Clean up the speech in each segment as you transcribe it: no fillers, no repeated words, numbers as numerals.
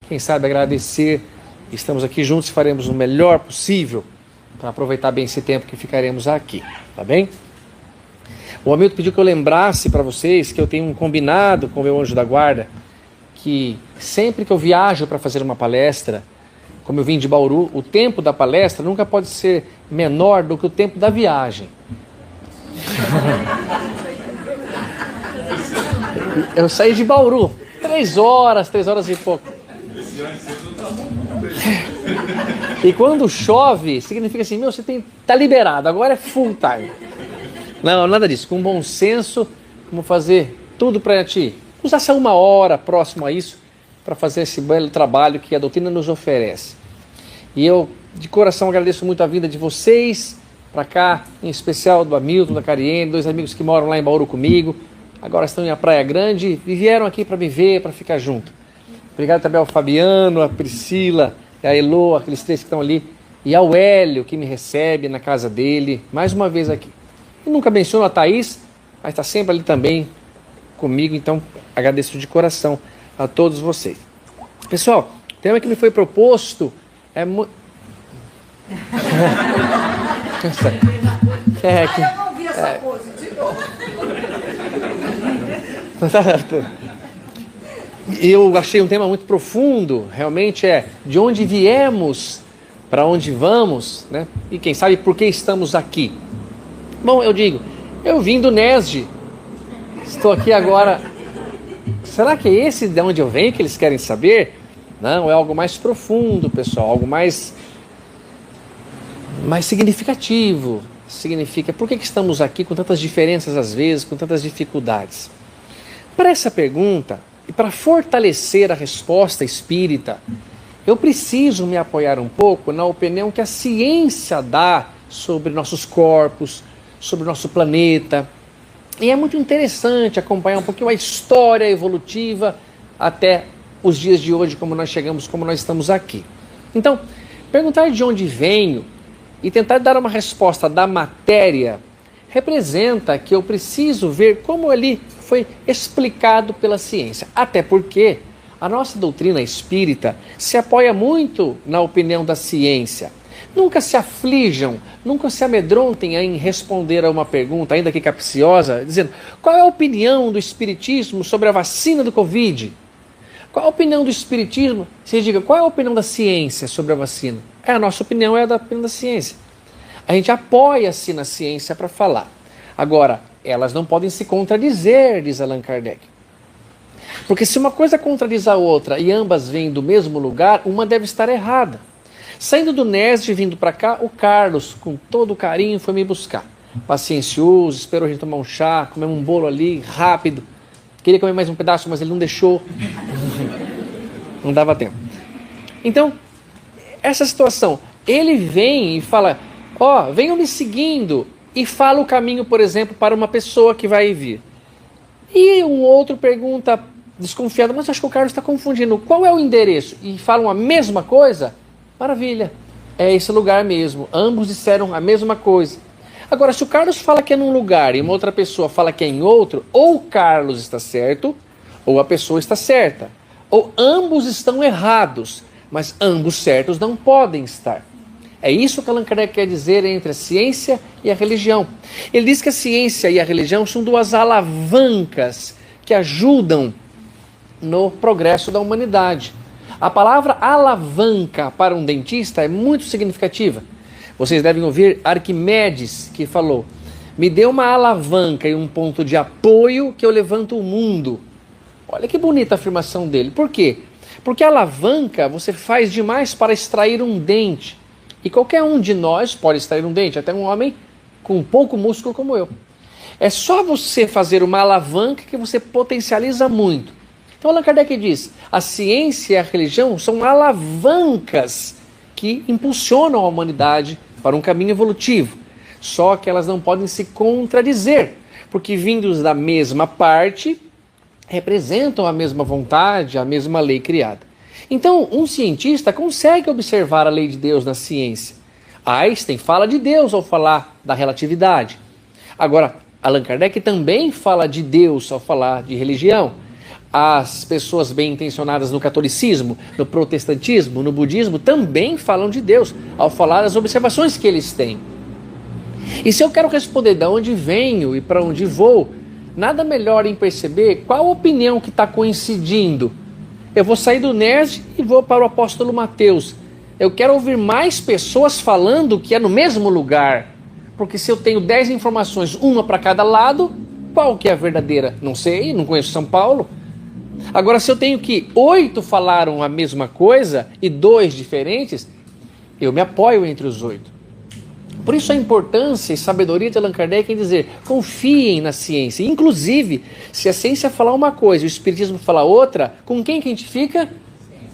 quem sabe agradecer. Estamos aqui juntos e faremos o melhor possível para aproveitar bem esse tempo que ficaremos aqui, tá bem? O Hamilton pediu que eu lembrasse para vocês que eu tenho um combinado com o meu anjo da guarda, que sempre que eu viajo para fazer uma palestra, como eu vim de Bauru, o tempo da palestra nunca pode ser menor do que o tempo da viagem. Eu saí de Bauru, 3 horas e pouco. E quando chove, significa assim, você tá liberado, agora é full time. Não, nada disso. Com bom senso, vamos fazer tudo para te usar essa 1 hora próximo a isso, para fazer esse belo trabalho que a doutrina nos oferece. E eu, de coração, agradeço muito a vinda de vocês para cá, em especial do Hamilton, da Cariene, 2 amigos que moram lá em Bauru comigo, agora estão em Praia Grande e vieram aqui para me ver, para ficar junto. Obrigado também ao Fabiano, a Priscila, a Elo, aqueles 3 que estão ali, e ao Hélio, que me recebe na casa dele, mais uma vez aqui. Eu nunca menciono a Thaís, mas está sempre ali também comigo, então agradeço de coração a todos vocês. Pessoal, o tema que me foi proposto é muito... Eu não vi essa pose de novo. Eu achei um tema muito profundo, realmente de onde viemos, para onde vamos, né? E quem sabe por que estamos aqui. Bom, eu digo, eu vim do NESD, estou aqui agora. Será que é esse de onde eu venho que eles querem saber? Não, é algo mais profundo, pessoal, algo mais significativo. Significa, por que estamos aqui com tantas diferenças às vezes, com tantas dificuldades? Para essa pergunta, e para fortalecer a resposta espírita, eu preciso me apoiar um pouco na opinião que a ciência dá sobre nossos corpos, sobre o nosso planeta. E é muito interessante acompanhar um pouquinho a história evolutiva até os dias de hoje, como nós chegamos, como nós estamos aqui. Então, perguntar de onde venho e tentar dar uma resposta da matéria representa que eu preciso ver como ele foi explicado pela ciência. Até porque a nossa doutrina espírita se apoia muito na opinião da ciência. Nunca se aflijam, nunca se amedrontem em responder a uma pergunta, ainda que capciosa, dizendo: qual é a opinião do Espiritismo sobre a vacina do Covid? Qual a opinião do Espiritismo? Você diga, qual é a opinião da ciência sobre a vacina? A nossa opinião é a da opinião da ciência. A gente apoia-se na ciência para falar. Agora, elas não podem se contradizer, diz Allan Kardec. Porque se uma coisa contradiz a outra e ambas vêm do mesmo lugar, uma deve estar errada. Saindo do NESD e vindo para cá, o Carlos, com todo carinho, foi me buscar. Paciencioso, esperou a gente tomar um chá, comer um bolo ali, rápido. Queria comer mais um pedaço, mas ele não deixou. Não dava tempo. Então, essa situação, ele vem e fala, venham me seguindo, e fala o caminho, por exemplo, para uma pessoa que vai vir. E um outro pergunta, desconfiado, mas acho que o Carlos está confundindo, qual é o endereço? E falam a mesma coisa? Maravilha, é esse lugar mesmo. Ambos disseram a mesma coisa. Agora, se o Carlos fala que é num lugar e uma outra pessoa fala que é em outro, ou o Carlos está certo, ou a pessoa está certa. Ou ambos estão errados, mas ambos certos não podem estar. É isso que Allan Kardec quer dizer entre a ciência e a religião. Ele diz que a ciência e a religião são 2 alavancas que ajudam no progresso da humanidade. A palavra alavanca para um dentista é muito significativa. Vocês devem ouvir Arquimedes, que falou: me dê uma alavanca e um ponto de apoio que eu levanto o mundo. Olha que bonita a afirmação dele. Por quê? Porque a alavanca você faz demais para extrair um dente. E qualquer um de nós pode extrair um dente, até um homem com pouco músculo como eu. É só você fazer uma alavanca que você potencializa muito. Então Allan Kardec diz, a ciência e a religião são alavancas que impulsionam a humanidade para um caminho evolutivo. Só que elas não podem se contradizer, porque vindos da mesma parte, representam a mesma vontade, a mesma lei criada. Então, um cientista consegue observar a lei de Deus na ciência. Einstein fala de Deus ao falar da relatividade. Agora, Allan Kardec também fala de Deus ao falar de religião. As pessoas bem intencionadas no catolicismo, no protestantismo, no budismo, também falam de Deus, ao falar das observações que eles têm. E se eu quero responder de onde venho e para onde vou, nada melhor em perceber qual opinião que está coincidindo. Eu vou sair do nerd e vou para o apóstolo Mateus. Eu quero ouvir mais pessoas falando que é no mesmo lugar. Porque se eu tenho 10 informações, uma para cada lado, qual que é a verdadeira? Não sei, não conheço São Paulo. Agora, se eu tenho que 8 falaram a mesma coisa e 2 diferentes, eu me apoio entre os 8. Por isso a importância e sabedoria de Allan Kardec em dizer, confiem na ciência. Inclusive, se a ciência falar uma coisa e o espiritismo falar outra, com quem que a gente fica?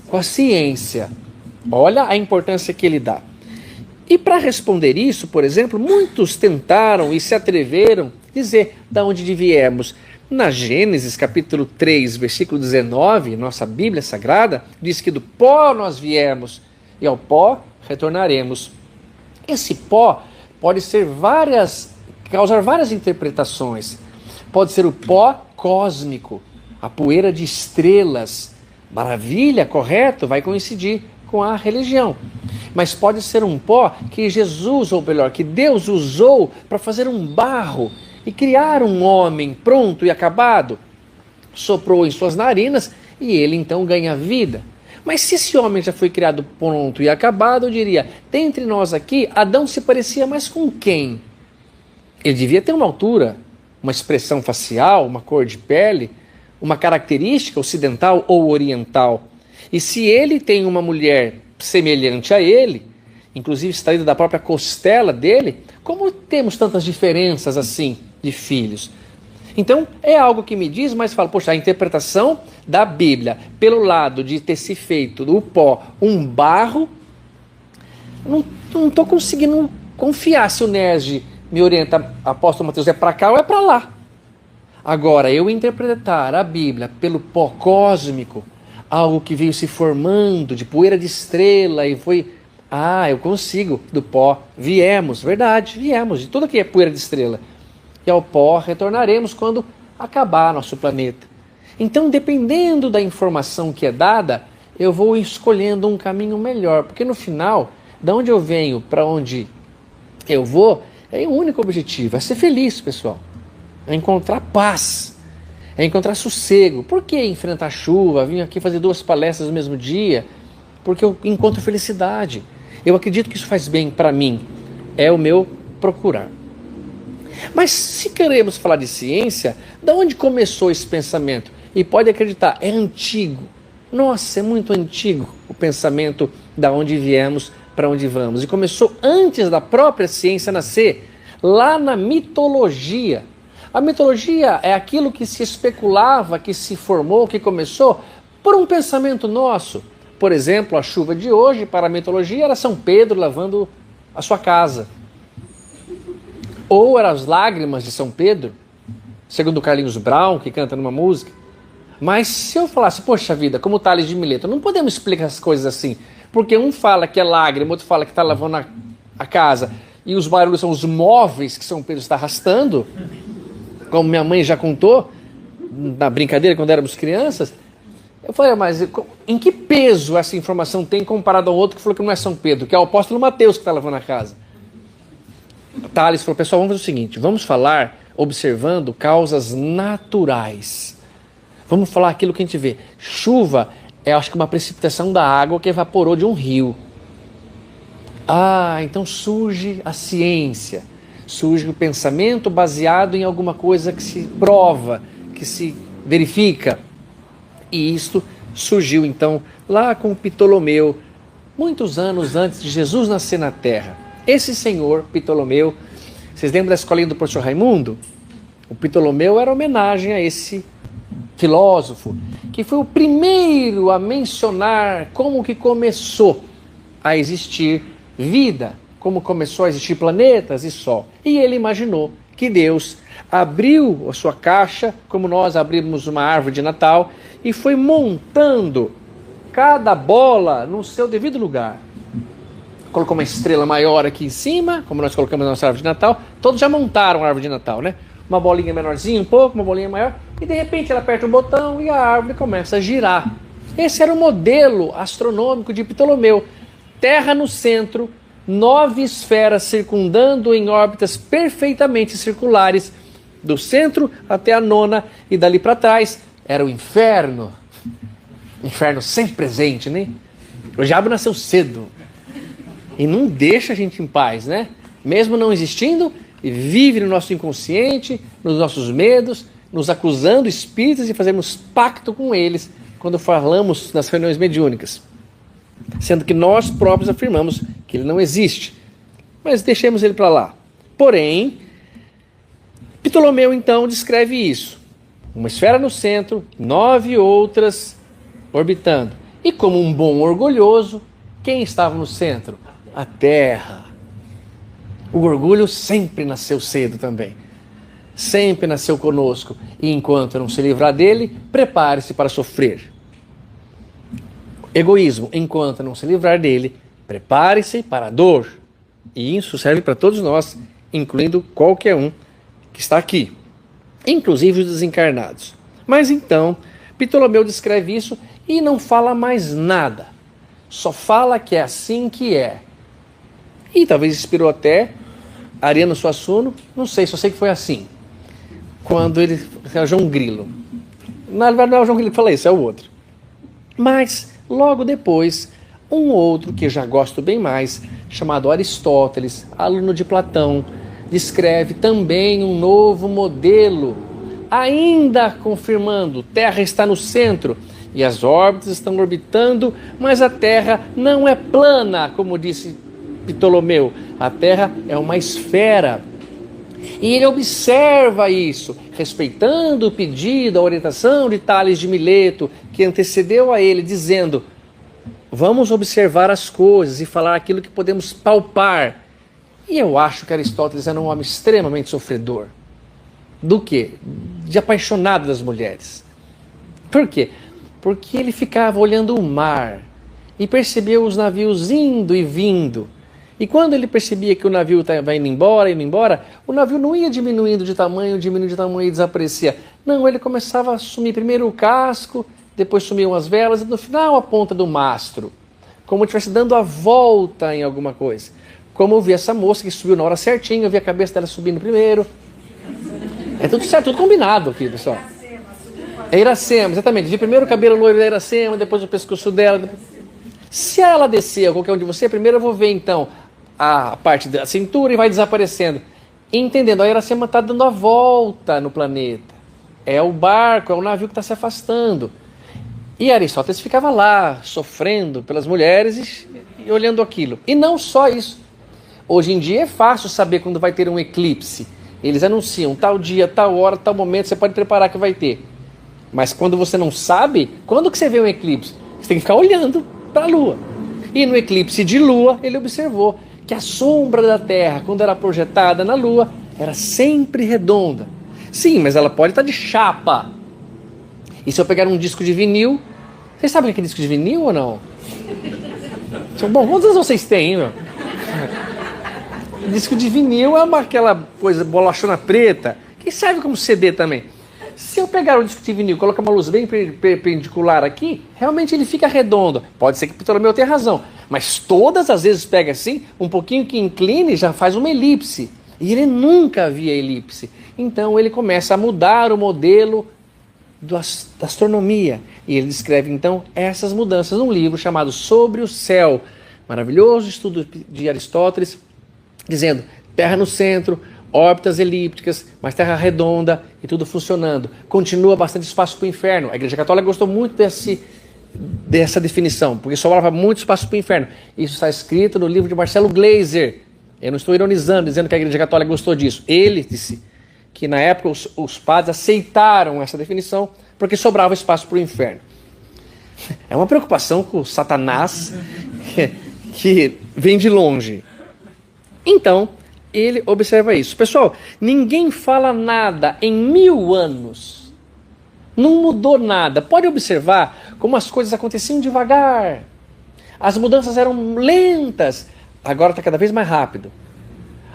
Com a ciência. Olha a importância que ele dá. E para responder isso, por exemplo, muitos tentaram e se atreveram a dizer de onde viemos. Na Gênesis, capítulo 3, versículo 19, nossa Bíblia Sagrada, diz que do pó nós viemos e ao pó retornaremos. Esse pó pode ser causar várias interpretações. Pode ser o pó cósmico, a poeira de estrelas. Maravilha, correto, vai coincidir com a religião. Mas pode ser um pó que Jesus, ou melhor, que Deus usou para fazer um barro e criar um homem pronto e acabado. Soprou em suas narinas e ele então ganha vida. Mas se esse homem já foi criado pronto e acabado, eu diria, dentre nós aqui, Adão se parecia mais com quem? Ele devia ter uma altura, uma expressão facial, uma cor de pele, uma característica ocidental ou oriental. E se ele tem uma mulher semelhante a ele, inclusive extraída da própria costela dele, como temos tantas diferenças assim de filhos? Então, é algo que me diz, mas fala, poxa, a interpretação da Bíblia, pelo lado de ter se feito do pó um barro, não estou conseguindo confiar se o Nerd me orienta, apóstolo Mateus, é para cá ou é para lá. Agora, eu interpretar a Bíblia pelo pó cósmico, algo que veio se formando de poeira de estrela e foi... eu consigo, do pó viemos, verdade, viemos, de tudo que é poeira de estrela. E ao pó retornaremos quando acabar nosso planeta. Então, dependendo da informação que é dada, eu vou escolhendo um caminho melhor, porque no final, de onde eu venho para onde eu vou, é um único objetivo, é ser feliz, pessoal. É encontrar paz, é encontrar sossego. Por que enfrentar chuva, vir aqui fazer 2 palestras no mesmo dia? Porque eu encontro felicidade. Eu acredito que isso faz bem para mim. É o meu procurar. Mas se queremos falar de ciência, de onde começou esse pensamento? E pode acreditar, é antigo. Nossa, é muito antigo o pensamento de onde viemos, para onde vamos. E começou antes da própria ciência nascer, lá na mitologia. A mitologia é aquilo que se especulava, que se formou, que começou por um pensamento nosso. Por exemplo, a chuva de hoje, para a mitologia, era São Pedro lavando a sua casa. Ou eram as lágrimas de São Pedro, segundo Carlinhos Brown, que canta numa música. Mas se eu falasse, poxa vida, como Tales de Mileto, não podemos explicar as coisas assim. Porque um fala que é lágrima, outro fala que está lavando a casa, e os barulhos são os móveis que São Pedro está arrastando, como minha mãe já contou, na brincadeira quando éramos crianças. Eu falei, mas em que peso essa informação tem comparado ao outro que falou que não é São Pedro, que é o apóstolo Mateus que está lavando a casa? Tales falou, pessoal, vamos fazer o seguinte, vamos falar observando causas naturais. Vamos falar aquilo que a gente vê. Chuva é, acho que uma precipitação da água que evaporou de um rio. Então surge a ciência, surge o pensamento baseado em alguma coisa que se prova, que se verifica. E isto surgiu então lá com Ptolomeu, muitos anos antes de Jesus nascer na Terra. Esse senhor, Ptolomeu, vocês lembram da escolinha do professor Raimundo? O Ptolomeu era homenagem a esse filósofo, que foi o primeiro a mencionar como que começou a existir vida, como começou a existir planetas e Sol. E ele imaginou que Deus abriu a sua caixa, como nós abrimos uma árvore de Natal, e foi montando cada bola no seu devido lugar. Colocou uma estrela maior aqui em cima, como nós colocamos na nossa árvore de Natal. Todos já montaram a árvore de Natal, né? Uma bolinha menorzinha um pouco, uma bolinha maior. e de repente ela aperta um botão e a árvore começa a girar. Esse era o modelo astronômico de Ptolomeu. Terra no centro, 9 esferas circundando em órbitas perfeitamente circulares, do centro até a nona, e dali para trás era o inferno. Inferno sempre presente, né? O diabo nasceu cedo e não deixa a gente em paz, né? Mesmo não existindo, vive no nosso inconsciente, nos nossos medos, nos acusando espíritos e fazemos pacto com eles quando falamos nas reuniões mediúnicas, sendo que nós próprios afirmamos que ele não existe, mas deixemos ele para lá. Porém, Ptolomeu então descreve isso: uma esfera no centro, 9 outras orbitando, e como um bom orgulhoso, quem estava no centro? A Terra. O orgulho sempre nasceu cedo também, sempre nasceu conosco, e enquanto não se livrar dele, prepare-se para sofrer. Egoísmo, enquanto não se livrar dele, prepare-se para a dor. E isso serve para todos nós, incluindo qualquer um que está aqui, inclusive os desencarnados. Mas então, Ptolomeu descreve isso e não fala mais nada. Só fala que é assim que é. E talvez inspirou até Ariano Suassuna, não sei, só sei que foi assim. Quando ele... é o João Grilo. Na verdade não é o João Grilo que fala isso, é o outro. Mas, logo depois, um outro que eu já gosto bem mais, chamado Aristóteles, aluno de Platão, descreve também um novo modelo, ainda confirmando: Terra está no centro e as órbitas estão orbitando, mas a Terra não é plana, como disse Ptolomeu. A Terra é uma esfera. E ele observa isso, respeitando o pedido, a orientação de Tales de Mileto, que antecedeu a ele, dizendo: vamos observar as coisas e falar aquilo que podemos palpar. E eu acho que Aristóteles era um homem extremamente sofredor. Do quê? De apaixonado das mulheres. Por quê? Porque ele ficava olhando o mar e percebeu os navios indo e vindo. E quando ele percebia que o navio estava indo embora, o navio não ia diminuindo de tamanho e desaparecia. Não, ele começava a sumir primeiro o casco, depois sumiam as velas e no final a ponta do mastro. Como se estivesse dando a volta em alguma coisa. Como eu vi essa moça que subiu na hora certinha, eu vi a cabeça dela subindo primeiro. É tudo certo, tudo combinado aqui, pessoal. É Iracema, exatamente. Vi primeiro o cabelo loiro da Iracema, depois o pescoço dela. Se ela descer a qualquer um de você, primeiro eu vou ver então a parte da cintura e vai desaparecendo. Entendendo, a Iracema está dando a volta no planeta. É o barco, é o navio que está se afastando. E Aristóteles ficava lá, sofrendo pelas mulheres e olhando aquilo. E não só isso. Hoje em dia é fácil saber quando vai ter um eclipse. Eles anunciam tal dia, tal hora, tal momento, você pode preparar que vai ter. Mas quando você não sabe, quando que você vê um eclipse? Você tem que ficar olhando para a Lua. E no eclipse de Lua, ele observou que a sombra da Terra, quando era projetada na Lua, era sempre redonda. Sim, mas ela pode estar de chapa. E se eu pegar um disco de vinil, vocês sabem o que é disco de vinil ou não? Bom, quantos vocês têm, hein, meu? Disco de vinil é aquela coisa bolachona preta, que serve como CD também. Se eu pegar um disco de vinil e colocar uma luz bem perpendicular aqui, realmente ele fica redondo. Pode ser que Ptolomeu tenha razão, mas todas as vezes pega assim, um pouquinho que incline e já faz uma elipse. E ele nunca via elipse. Então ele começa a mudar o modelo da astronomia. E ele descreve então essas mudanças num livro chamado Sobre o Céu. Maravilhoso estudo de Aristóteles, dizendo: Terra no centro, órbitas elípticas, mas Terra redonda e tudo funcionando. Continua bastante espaço para o inferno. A Igreja Católica gostou muito dessa definição, porque sobrava muito espaço para o inferno. Isso está escrito no livro de Marcelo Gleiser. Eu não estou ironizando, dizendo que a Igreja Católica gostou disso. Ele disse que na época os padres aceitaram essa definição porque sobrava espaço para o inferno. É uma preocupação com o Satanás que vem de longe. Então, ele observa isso. Pessoal, ninguém fala nada em 1000 anos. Não mudou nada. Pode observar como as coisas aconteciam devagar. As mudanças eram lentas. Agora está cada vez mais rápido.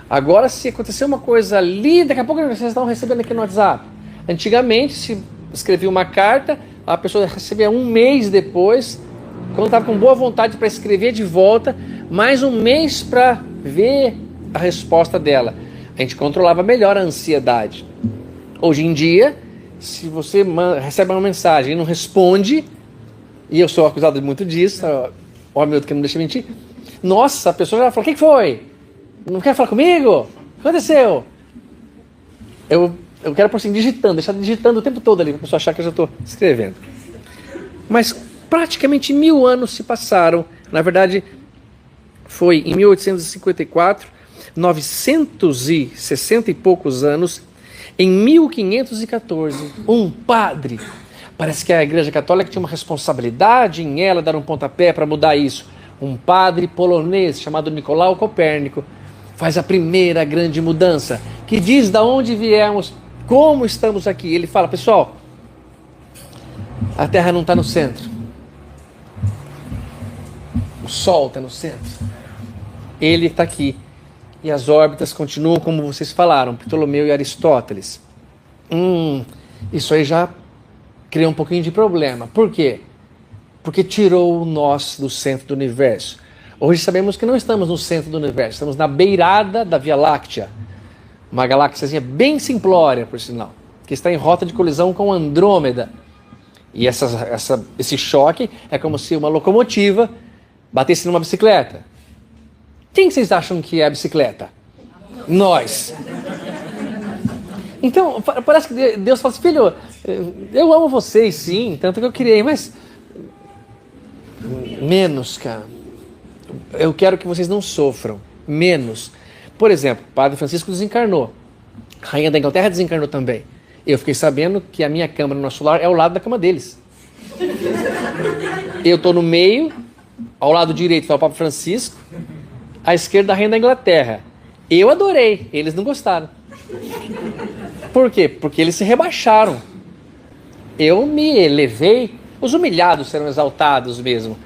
Agora, se acontecer uma coisa ali, daqui a pouco vocês estão recebendo aqui no WhatsApp. Antigamente, se escrevia uma carta, a pessoa recebia um mês depois, quando estava com boa vontade para escrever de volta, mais um mês para ver a resposta dela. A gente controlava melhor a ansiedade. Hoje em dia, se você recebe uma mensagem e não responde, e eu sou acusado muito disso, ó meu Deus, que não deixa mentir, nossa, a pessoa já falou, o que foi? Não quer falar comigo? O que aconteceu? Eu quero por assim, digitando, deixar digitando o tempo todo ali, para a pessoa achar que eu já estou escrevendo. Mas praticamente 1000 anos se passaram. Na verdade, foi em 1854, 960 e poucos anos, em 1514, um padre, parece que a Igreja Católica tinha uma responsabilidade em ela dar um pontapé para mudar isso. Um padre polonês chamado Nicolau Copérnico faz a primeira grande mudança, que diz da onde viemos, como estamos aqui. Ele fala, pessoal, a Terra não está no centro. O Sol está no centro. Ele está aqui. E as órbitas continuam como vocês falaram, Ptolomeu e Aristóteles. Isso aí já cria um pouquinho de problema. Por quê? Porque tirou nós do centro do universo. Hoje sabemos que não estamos no centro do universo, estamos na beirada da Via Láctea. Uma galáxiazinha bem simplória, por sinal, que está em rota de colisão com Andrômeda. E esse choque é como se uma locomotiva batesse numa bicicleta. Quem vocês acham que é a bicicleta? Nós. Então, parece que Deus fala assim, filho, eu amo vocês, sim, tanto que eu criei, mas menos, cara. Eu quero que vocês não sofram, menos. Por exemplo, o Padre Francisco desencarnou. A Rainha da Inglaterra desencarnou também. Eu fiquei sabendo que a minha cama no nosso lar é ao lado da cama deles. Eu estou no meio, ao lado direito está o Papa Francisco, à esquerda a Rainha da Inglaterra. Eu adorei, eles não gostaram. Por quê? Porque eles se rebaixaram. Eu me elevei, os humilhados serão exaltados mesmo.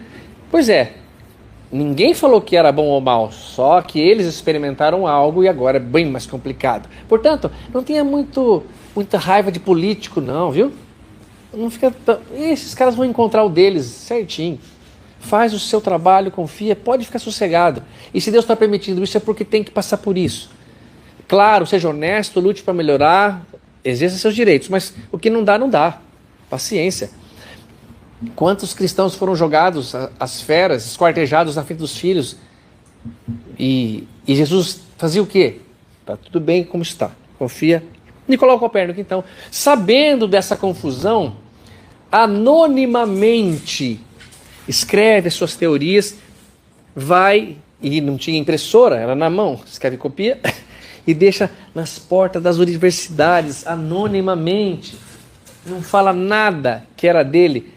Pois é, ninguém falou que era bom ou mal, só que eles experimentaram algo e agora é bem mais complicado. Portanto, não tenha muita raiva de político não, viu? Não fica esses caras vão encontrar o deles certinho. Faz o seu trabalho, confia, pode ficar sossegado. E se Deus está permitindo isso é porque tem que passar por isso. Claro, seja honesto, lute para melhorar, exerça seus direitos, mas o que não dá, não dá. Paciência. Quantos cristãos foram jogados às feras, esquartejados na frente dos filhos? E Jesus fazia o quê? Está tudo bem como está, confia. Nicolau Copérnico, então, sabendo dessa confusão, anonimamente escreve as suas teorias, vai, e não tinha impressora, era na mão, escreve copia, e deixa nas portas das universidades, anonimamente, não fala nada que era dele.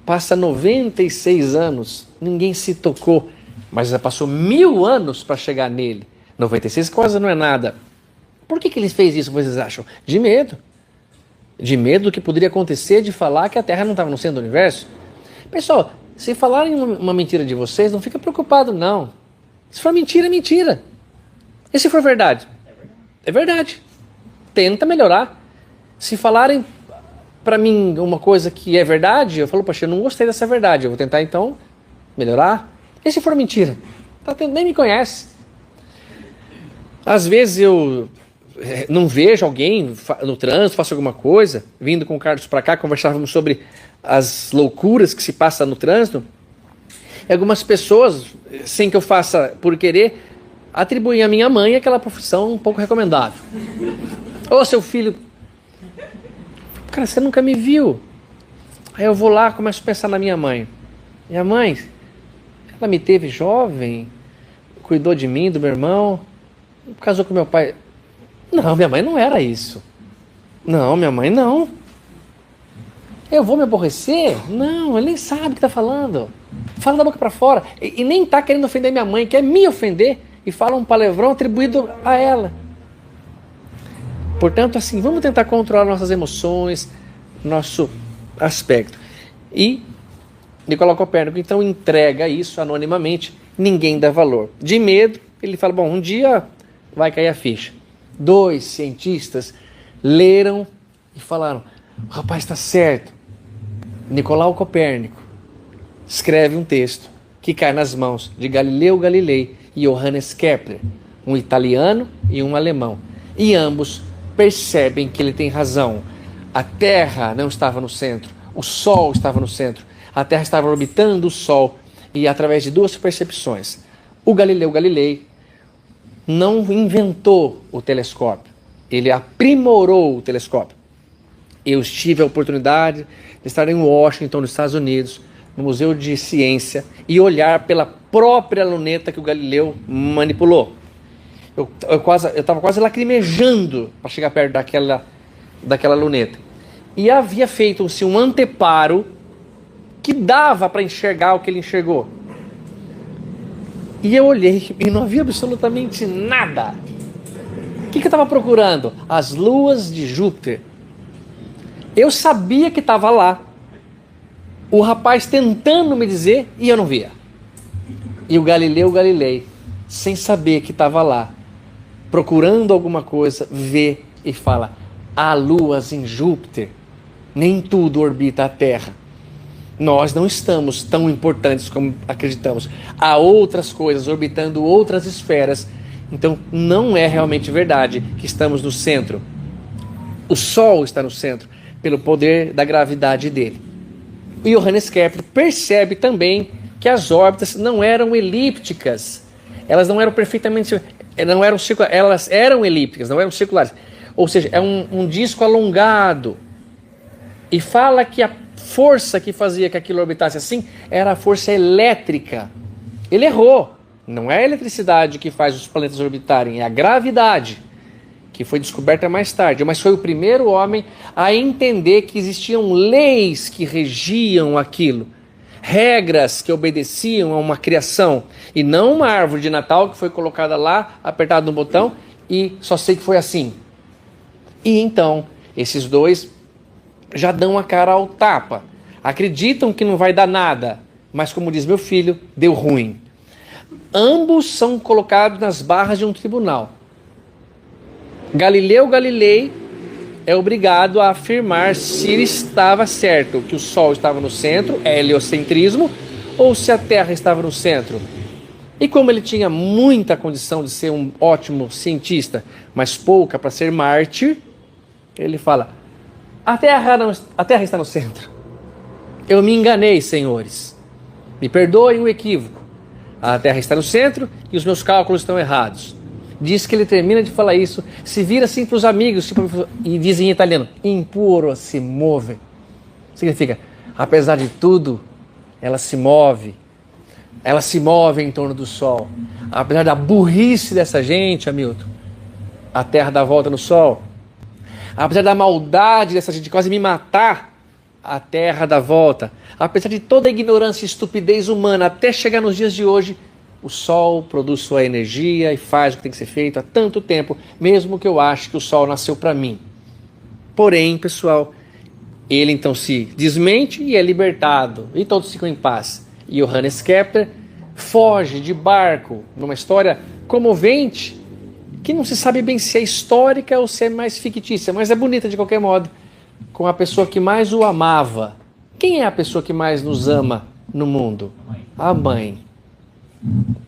Passa 96 anos, ninguém se tocou, mas já passou 1000 anos para chegar nele. 96 quase não é nada. Por que ele fez isso, vocês acham? De medo. De medo do que poderia acontecer de falar que a Terra não estava no centro do universo. Pessoal, se falarem uma mentira de vocês, não fica preocupado, não. Se for mentira, é mentira. E se for verdade? É verdade. Tenta melhorar. Se falarem para mim uma coisa que é verdade, eu falo, poxa, eu não gostei dessa verdade, eu vou tentar então melhorar. E se for mentira? Nem me conhece. Às vezes eu não vejo alguém no trânsito, faço alguma coisa, vindo com o Carlos para cá, conversávamos sobre as loucuras que se passam no trânsito, e algumas pessoas, sem que eu faça por querer, atribuem à minha mãe aquela profissão um pouco recomendável. Ô, seu filho, cara, você nunca me viu. Aí eu vou lá, começo a pensar na minha mãe. Minha mãe, ela me teve jovem, cuidou de mim, do meu irmão, casou com meu pai. Não, minha mãe não era isso. Não, minha mãe não. Eu vou me aborrecer? Não, ele nem sabe o que está falando. Fala da boca para fora. E nem está querendo ofender minha mãe, quer me ofender e fala um palavrão atribuído a ela. Portanto, assim, vamos tentar controlar nossas emoções, nosso aspecto. E Nicolau Copérnico, então, entrega isso anonimamente. Ninguém dá valor. De medo, ele fala, bom, um dia vai cair a ficha. 2 cientistas leram e falaram, o rapaz está certo. Nicolau Copérnico escreve um texto que cai nas mãos de Galileu Galilei e Johannes Kepler, um italiano e um alemão. E ambos percebem que ele tem razão. A Terra não estava no centro, o Sol estava no centro. A Terra estava orbitando o Sol e através de duas percepções. O Galileu Galilei não inventou o telescópio, ele aprimorou o telescópio. Eu tive a oportunidade de estar em Washington, nos Estados Unidos, no Museu de Ciência, e olhar pela própria luneta que o Galileu manipulou. Eu estava quase lacrimejando para chegar perto daquela luneta. E havia feito-se um anteparo que dava para enxergar o que ele enxergou. E eu olhei e não havia absolutamente nada. O que eu estava procurando? As luas de Júpiter. Eu sabia que estava lá. O rapaz tentando me dizer e eu não via. E o Galileu Galilei, sem saber que estava lá, procurando alguma coisa, vê e fala: há luas em Júpiter, nem tudo orbita a Terra. Nós não estamos tão importantes como acreditamos. Há outras coisas orbitando outras esferas. Então não é realmente verdade que estamos no centro. O Sol está no centro, pelo poder da gravidade dele. O Johannes Kepler percebe também que as órbitas não eram elípticas. Elas não eram perfeitamente... não eram circulares, elas eram elípticas, não eram circulares. Ou seja, é um disco alongado. E fala que a força que fazia que aquilo orbitasse assim era a força elétrica. Ele errou. Não é a eletricidade que faz os planetas orbitarem, é a gravidade, que foi descoberta mais tarde. Mas foi o primeiro homem a entender que existiam leis que regiam aquilo. Regras que obedeciam a uma criação. E não uma árvore de Natal que foi colocada lá, apertada no botão, e só sei que foi assim. E então, esses dois já dão a cara ao tapa. Acreditam que não vai dar nada, mas como diz meu filho, deu ruim. Ambos são colocados nas barras de um tribunal. Galileu Galilei é obrigado a afirmar se ele estava certo, que o Sol estava no centro, heliocentrismo, ou se a Terra estava no centro. E como ele tinha muita condição de ser um ótimo cientista, mas pouca para ser mártir, ele fala: a Terra está no centro. Eu me enganei, senhores. Me perdoem o equívoco. A Terra está no centro e os meus cálculos estão errados. Diz que ele termina de falar isso, se vira assim para os amigos e diz em italiano: impuro si move. Significa, apesar de tudo, ela se move. Ela se move em torno do Sol. Apesar da burrice dessa gente, Hamilton, a Terra dá volta no Sol. Apesar da maldade dessa gente quase me matar, a Terra dá volta. Apesar de toda a ignorância e estupidez humana, até chegar nos dias de hoje, o Sol produz sua energia e faz o que tem que ser feito há tanto tempo, mesmo que eu ache que o Sol nasceu para mim. Porém, pessoal, ele então se desmente e é libertado, e todos ficam em paz. E Johannes Kepler foge de barco numa história comovente, que não se sabe bem se é histórica ou se é mais fictícia, mas é bonita de qualquer modo, com a pessoa que mais o amava. Quem é a pessoa que mais nos ama no mundo? A mãe.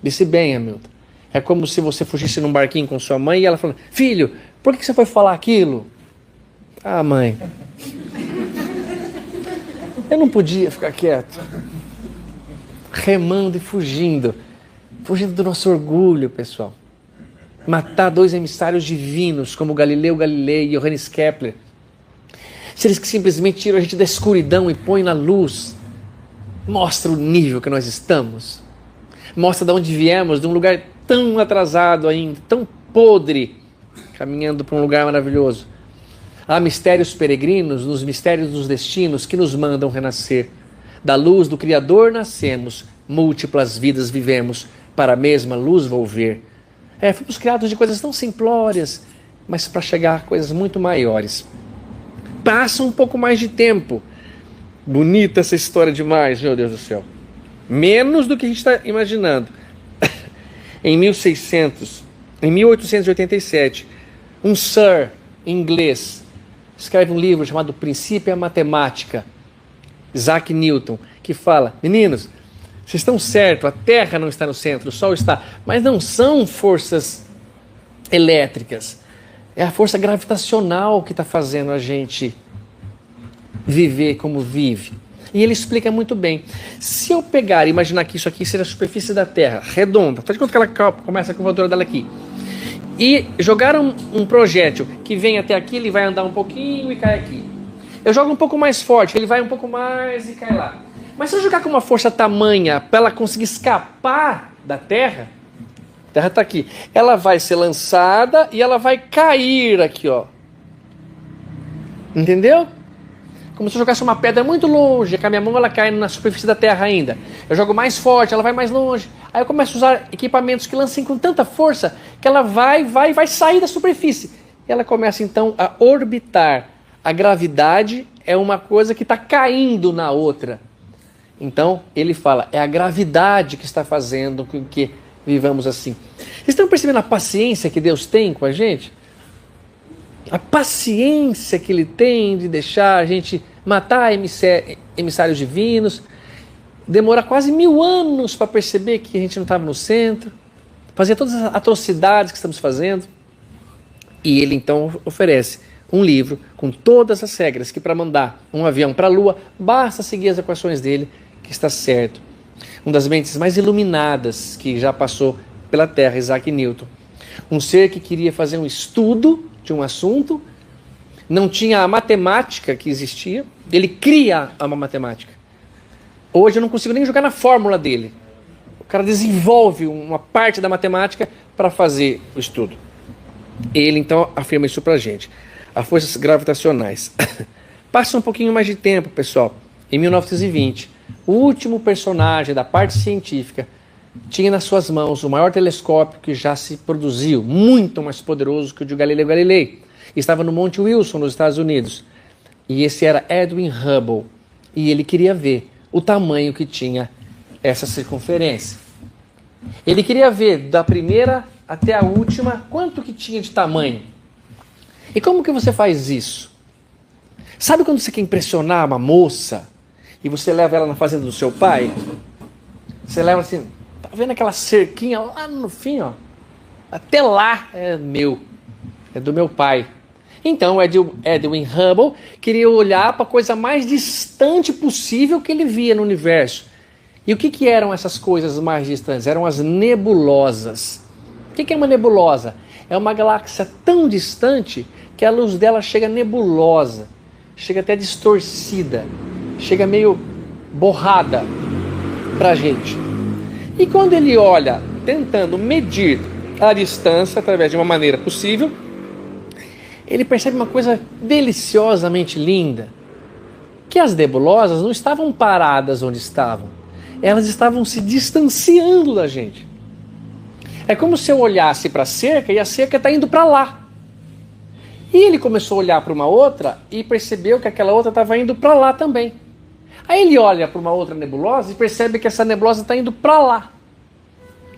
Disse bem, Hamilton. É como se você fugisse num barquinho com sua mãe e ela falando: filho, por que você foi falar aquilo? Ah, mãe, eu não podia ficar quieto. Remando e fugindo. Fugindo do nosso orgulho, pessoal. Matar dois emissários divinos como Galileu Galilei e Johannes Kepler. Seres que simplesmente tiram a gente da escuridão e põem na luz. Mostra o nível que nós estamos. Mostra de onde viemos, de um lugar tão atrasado ainda, tão podre, caminhando para um lugar maravilhoso. Há mistérios peregrinos nos mistérios dos destinos que nos mandam renascer. Da luz do Criador nascemos, múltiplas vidas vivemos, para a mesma luz volver. Fomos criados de coisas tão simplórias, mas para chegar a coisas muito maiores. Passa um pouco mais de tempo. Bonita essa história demais, meu Deus do céu. Menos do que a gente está imaginando. Em 1887, um Sir inglês escreve um livro chamado Princípio à Matemática, Isaac Newton, que fala, meninos, vocês estão certos, a Terra não está no centro, o Sol está, mas não são forças elétricas, é a força gravitacional que está fazendo a gente viver como vive. E ele explica muito bem. Se eu pegar e imaginar que isso aqui seja a superfície da Terra, redonda, faz de conta que ela começa a curvatura dela aqui, e jogar um projétil que vem até aqui, ele vai andar um pouquinho e cai aqui. Eu jogo um pouco mais forte, ele vai um pouco mais e cai lá. Mas se eu jogar com uma força tamanha para ela conseguir escapar da Terra, a Terra está aqui, ela vai ser lançada e ela vai cair aqui, ó. Entendeu? Como se eu jogasse uma pedra muito longe, com a minha mão ela cai na superfície da Terra ainda. Eu jogo mais forte, ela vai mais longe. Aí eu começo a usar equipamentos que lancem com tanta força que ela vai sair da superfície. E ela começa então a orbitar. A gravidade é uma coisa que está caindo na outra. Então ele fala, é a gravidade que está fazendo com que vivamos assim. Vocês estão percebendo a paciência que Deus tem com a gente? A paciência que ele tem de deixar a gente matar emissários divinos, demora quase 1000 anos para perceber que a gente não estava no centro, fazer todas as atrocidades que estamos fazendo. E ele então oferece um livro com todas as regras que para mandar um avião para a Lua, basta seguir as equações dele, que está certo. Uma das mentes mais iluminadas que já passou pela Terra, Isaac Newton. Um ser que queria fazer um estudo de um assunto, não tinha a matemática que existia, ele cria uma matemática. Hoje eu não consigo nem jogar na fórmula dele. O cara desenvolve uma parte da matemática para fazer o estudo. Ele então afirma isso pra gente. As forças gravitacionais. Passa um pouquinho mais de tempo, pessoal. Em 1920, o último personagem da parte científica tinha nas suas mãos o maior telescópio que já se produziu, muito mais poderoso que o de Galileu Galilei. Estava no Monte Wilson, nos Estados Unidos. E esse era Edwin Hubble. E ele queria ver o tamanho que tinha essa circunferência. Ele queria ver da primeira até a última quanto que tinha de tamanho. E como que você faz isso? Sabe quando você quer impressionar uma moça e você leva ela na fazenda do seu pai? Você leva assim, tá vendo aquela cerquinha lá no fim, ó? Até lá é meu, é do meu pai. Então Edwin Hubble queria olhar para a coisa mais distante possível que ele via no universo. E o que eram essas coisas mais distantes? Eram as nebulosas. O que é uma nebulosa? É uma galáxia tão distante que a luz dela chega nebulosa, chega até distorcida, chega meio borrada para a gente. E quando ele olha, tentando medir a distância através de uma maneira possível, ele percebe uma coisa deliciosamente linda, que as nebulosas não estavam paradas onde estavam, elas estavam se distanciando da gente. É como se eu olhasse para a cerca e a cerca está indo para lá. E ele começou a olhar para uma outra e percebeu que aquela outra estava indo para lá também. Aí ele olha para uma outra nebulosa e percebe que essa nebulosa está indo para lá.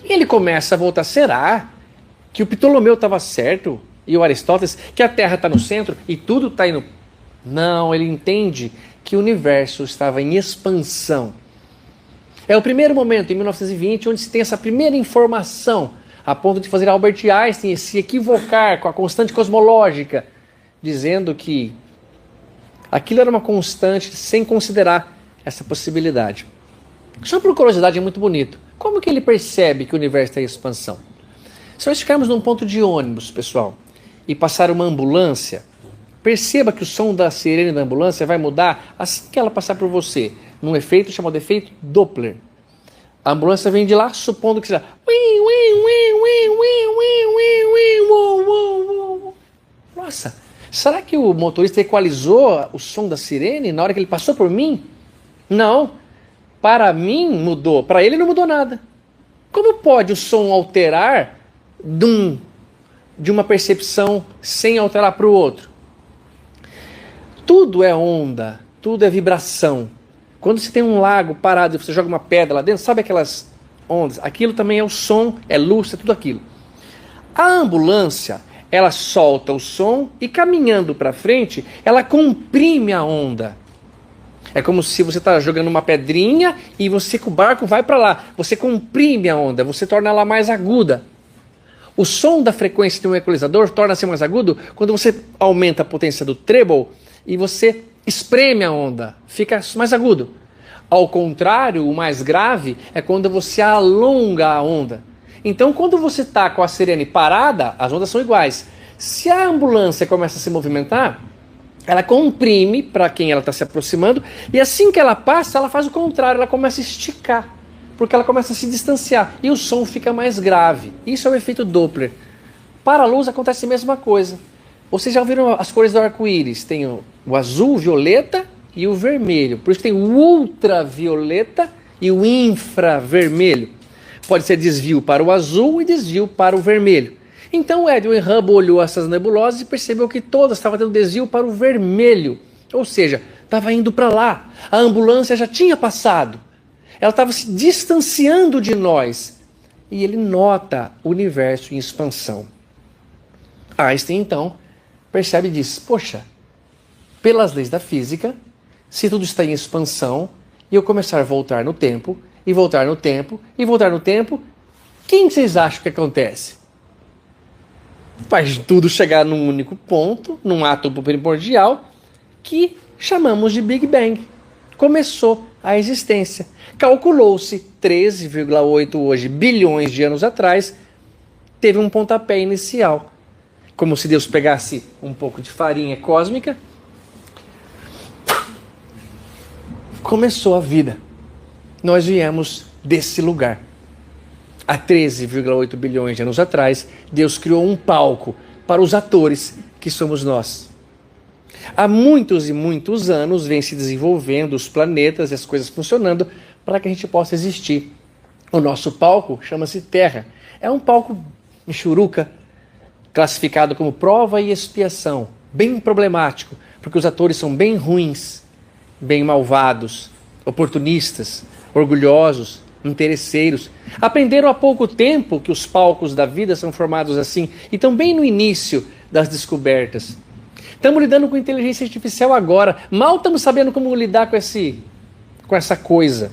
E ele começa a voltar, será que o Ptolomeu estava certo? E o Aristóteles, que a Terra está no centro e tudo está indo... Não, ele entende que o universo estava em expansão. É o primeiro momento, em 1920, onde se tem essa primeira informação, a ponto de fazer Albert Einstein se equivocar com a constante cosmológica, dizendo que aquilo era uma constante sem considerar essa possibilidade. Só por curiosidade, é muito bonito. Como que ele percebe que o universo está em expansão? Se nós ficarmos num ponto de ônibus, pessoal, e passar uma ambulância, perceba que o som da sirene da ambulância vai mudar assim que ela passar por você, num efeito chamado efeito Doppler. A ambulância vem de lá, supondo que seja... Nossa, será que o motorista equalizou o som da sirene na hora que ele passou por mim? Não. Para mim mudou, para ele não mudou nada. Como pode o som alterar de uma percepção sem alterar para o outro? Tudo é onda, tudo é vibração. Quando você tem um lago parado e você joga uma pedra lá dentro, sabe aquelas ondas? Aquilo também é o som, é luz, é tudo aquilo. A ambulância, ela solta o som e caminhando para frente, ela comprime a onda. É como se você está jogando uma pedrinha e você com o barco vai para lá. Você comprime a onda, você torna ela mais aguda. O som da frequência de um equalizador torna-se mais agudo quando você aumenta a potência do treble e você espreme a onda, fica mais agudo. Ao contrário, o mais grave é quando você alonga a onda. Então, quando você está com a sirene parada, as ondas são iguais. Se a ambulância começa a se movimentar, ela comprime para quem ela está se aproximando, e assim que ela passa, ela faz o contrário, ela começa a esticar, porque ela começa a se distanciar, e o som fica mais grave. Isso é o efeito Doppler. Para a luz acontece a mesma coisa. Vocês já ouviram as cores do arco-íris? Tem o azul, o violeta e o vermelho. Por isso tem o ultravioleta e o infravermelho. Pode ser desvio para o azul e desvio para o vermelho. Então Edwin Hubble olhou essas nebulosas e percebeu que todas estavam tendo desvio para o vermelho. Ou seja, estava indo para lá. A ambulância já tinha passado. Ela estava se distanciando de nós. E ele nota o universo em expansão. Einstein, então, percebe e diz, poxa, pelas leis da física, se tudo está em expansão, e eu começar a voltar no tempo, e voltar no tempo, e voltar no tempo, quem vocês acham que acontece? Faz tudo chegar num único ponto, num átomo primordial, que chamamos de Big Bang. Começou a existência. Calculou-se 13,8 hoje bilhões de anos atrás, teve um pontapé inicial. Como se Deus pegasse um pouco de farinha cósmica, começou a vida. Nós viemos desse lugar. Há 13,8 bilhões de anos atrás, Deus criou um palco para os atores que somos nós. Há muitos e muitos anos vem se desenvolvendo os planetas e as coisas funcionando para que a gente possa existir. O nosso palco chama-se Terra. É um palco michuruca, classificado como prova e expiação. Bem problemático, porque os atores são bem ruins, bem malvados, oportunistas, orgulhosos, interesseiros. Aprenderam há pouco tempo que os palcos da vida são formados assim, e estão bem no início das descobertas. Estamos lidando com inteligência artificial agora, mal estamos sabendo como lidar com essa coisa.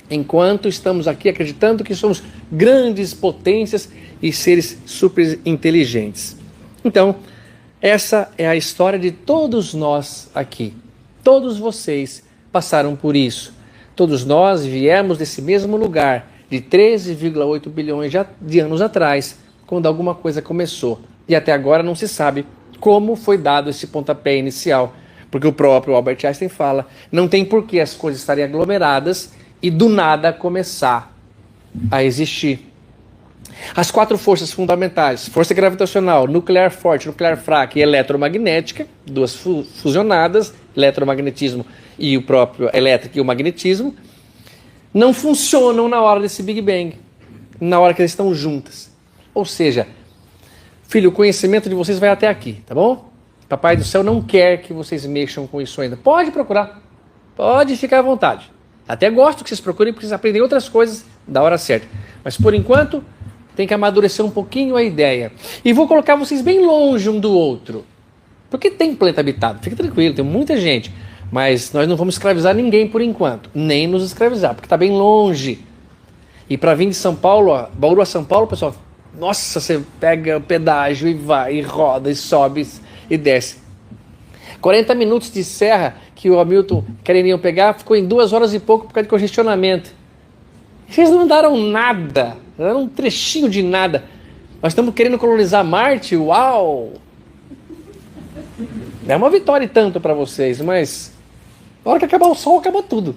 Enquanto estamos aqui acreditando que somos grandes potências e seres super inteligentes. Então, essa é a história de todos nós aqui. Todos vocês passaram por isso. Todos nós viemos desse mesmo lugar, de 13,8 bilhões de anos atrás, quando alguma coisa começou. E até agora não se sabe como foi dado esse pontapé inicial. Porque o próprio Albert Einstein fala, não tem por que as coisas estarem aglomeradas e do nada começar a existir. As 4 forças fundamentais, força gravitacional, nuclear forte, nuclear fraca e eletromagnética, 2 fusionadas, eletromagnetismo e o próprio elétrico e o magnetismo, não funcionam na hora desse Big Bang, na hora que eles estão juntas. Ou seja, filho, o conhecimento de vocês vai até aqui, tá bom? Papai do céu não quer que vocês mexam com isso ainda. Pode procurar, pode ficar à vontade. Até gosto que vocês procurem, porque vocês aprendem outras coisas da hora certa. Mas por enquanto, tem que amadurecer um pouquinho a ideia. E vou colocar vocês bem longe um do outro. Porque tem planeta habitado, fica tranquilo, tem muita gente. Mas nós não vamos escravizar ninguém por enquanto. Nem nos escravizar, porque está bem longe. E para vir de São Paulo, ó, Bauru a São Paulo, pessoal, nossa, você pega o pedágio e vai, e roda, e sobe e desce. 40 minutos de serra que o Hamilton queriam pegar, ficou em 2 horas e pouco por causa de congestionamento. Vocês não andaram nada, andaram um trechinho de nada. Nós estamos querendo colonizar Marte, uau! É uma vitória e tanto para vocês, mas na hora que acabar o Sol, acaba tudo.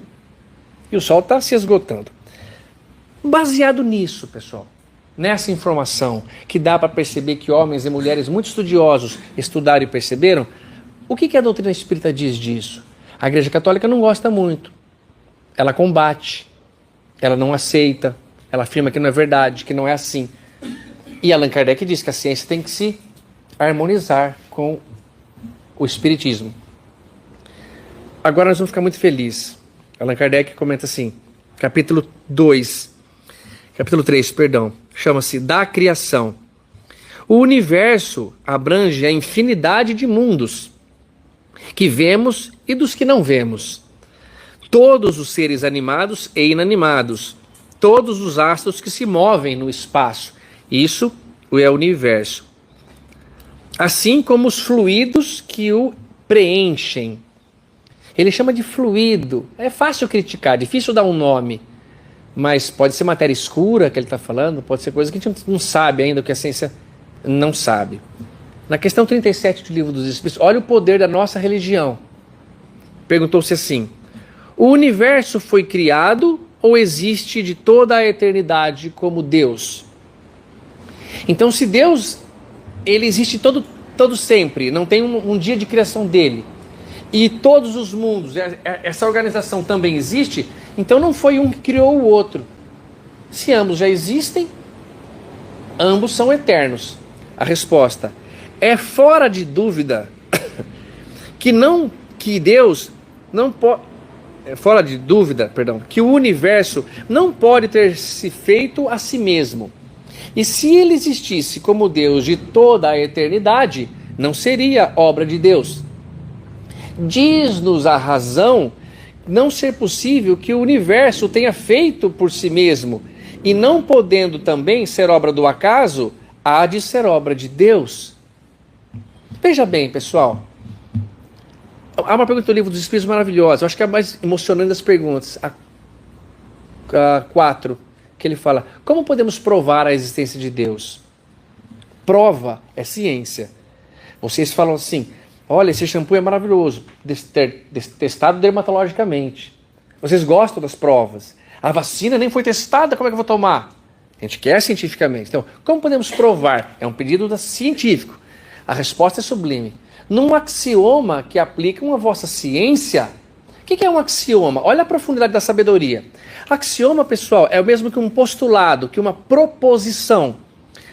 E o Sol está se esgotando. Baseado nisso, pessoal, nessa informação que dá para perceber que homens e mulheres muito estudiosos estudaram e perceberam, o que a doutrina espírita diz disso? A Igreja Católica não gosta muito. Ela combate, ela não aceita, ela afirma que não é verdade, que não é assim. E Allan Kardec diz que a ciência tem que se harmonizar com o Espiritismo. Agora nós vamos ficar muito felizes. Allan Kardec comenta assim, capítulo 3, chama-se Da Criação. O universo abrange a infinidade de mundos que vemos e dos que não vemos. Todos os seres animados e inanimados, todos os astros que se movem no espaço. Isso é o universo. Assim como os fluidos que o preenchem. Ele chama de fluido. É fácil criticar, difícil dar um nome. Mas pode ser matéria escura que ele está falando, pode ser coisa que a gente não sabe ainda, o que a ciência não sabe. Na questão 37 do Livro dos Espíritos, olha o poder da nossa religião. Perguntou-se assim: o universo foi criado ou existe de toda a eternidade como Deus? Então, se Deus ele existe todo sempre, não tem um dia de criação dele, e todos os mundos, essa organização também existe, então não foi um que criou o outro. Se ambos já existem, ambos são eternos. A resposta é fora de dúvida que Deus não pode, fora de dúvida, que o universo não pode ter se feito a si mesmo. E se ele existisse como Deus de toda a eternidade, não seria obra de Deus. Diz-nos a razão não ser possível que o universo tenha feito por si mesmo, e não podendo também ser obra do acaso, há de ser obra de Deus. Veja bem, pessoal, há uma pergunta do Livro dos Espíritos maravilhosa, eu acho que é a mais emocionante das perguntas, a 4, que ele fala: como podemos provar a existência de Deus? Prova é ciência. Vocês falam assim: olha, esse shampoo é maravilhoso, testado dermatologicamente. Vocês gostam das provas. A vacina nem foi testada, como é que eu vou tomar? A gente quer cientificamente. Então, como podemos provar? É um pedido científico. A resposta é sublime. Num axioma que aplicam a vossa ciência. O que é um axioma? Olha a profundidade da sabedoria. Axioma, pessoal, é o mesmo que um postulado, que uma proposição.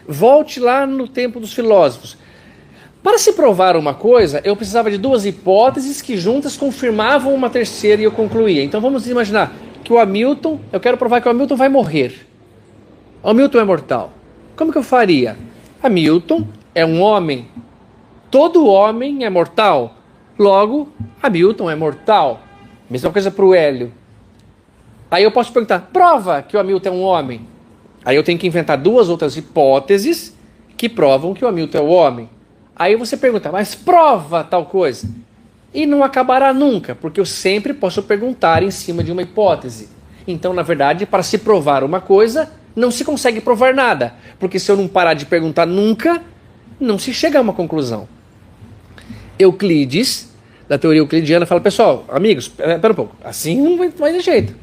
Volte lá no tempo dos filósofos. Para se provar uma coisa, eu precisava de duas hipóteses que juntas confirmavam uma terceira e eu concluía. Então vamos imaginar que o Hamilton, eu quero provar que o Hamilton vai morrer. O Hamilton é mortal. Como que eu faria? Hamilton é um homem. Todo homem é mortal. Logo, Hamilton é mortal. Mesma coisa para o Hélio. Aí eu posso perguntar: prova que o Hamilton é um homem. Aí eu tenho que inventar duas outras hipóteses que provam que o Hamilton é o homem. Aí você pergunta: mas prova tal coisa. E não acabará nunca, porque eu sempre posso perguntar em cima de uma hipótese. Então, na verdade, para se provar uma coisa, não se consegue provar nada. Porque se eu não parar de perguntar nunca, não se chega a uma conclusão. Euclides, da teoria euclidiana, fala: pessoal, amigos, espera um pouco, assim não vai ter jeito.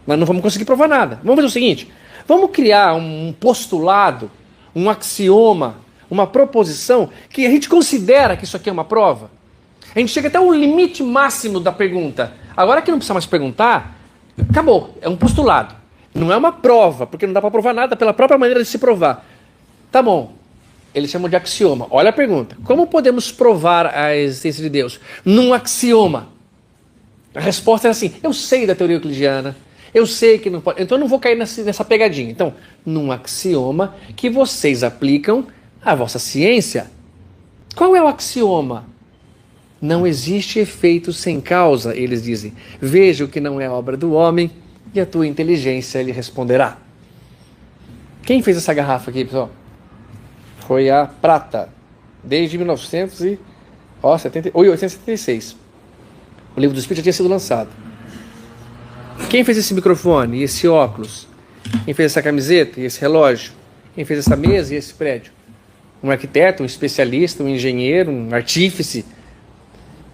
Mas não vamos conseguir provar nada. Vamos fazer o seguinte: vamos criar um postulado, um axioma, uma proposição que a gente considera que isso aqui é uma prova. A gente chega até o limite máximo da pergunta. Agora que não precisa mais perguntar, acabou, é um postulado. Não é uma prova, porque não dá para provar nada pela própria maneira de se provar. Tá bom, eles chamam de axioma. Olha a pergunta: como podemos provar a existência de Deus? Num axioma. A resposta é assim: eu sei da teoria euclidiana, eu sei que não pode, então eu não vou cair nessa pegadinha. Então, num axioma que vocês aplicam à vossa ciência. Qual é o axioma? Não existe efeito sem causa, eles dizem. Veja o que não é obra do homem e a tua inteligência lhe responderá. Quem fez essa garrafa aqui, pessoal? Foi a Prata, desde 1876. O Livro do Espírito já tinha sido lançado. Quem fez esse microfone e esse óculos? Quem fez essa camiseta e esse relógio? Quem fez essa mesa e esse prédio? Um arquiteto, um especialista, um engenheiro, um artífice.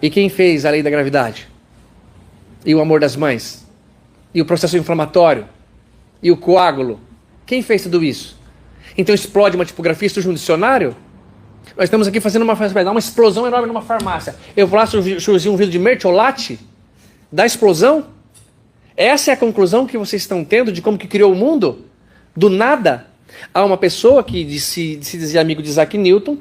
E quem fez a lei da gravidade? E o amor das mães? E o processo inflamatório? E o coágulo? Quem fez tudo isso? Então explode uma tipografia, surge um dicionário? Nós estamos aqui fazendo uma explosão enorme numa farmácia. Eu vou lá surgir um vidro de mertiolate? Da explosão? Essa é a conclusão que vocês estão tendo de como que criou o mundo? Do nada? Há uma pessoa que se dizia amigo de Isaac Newton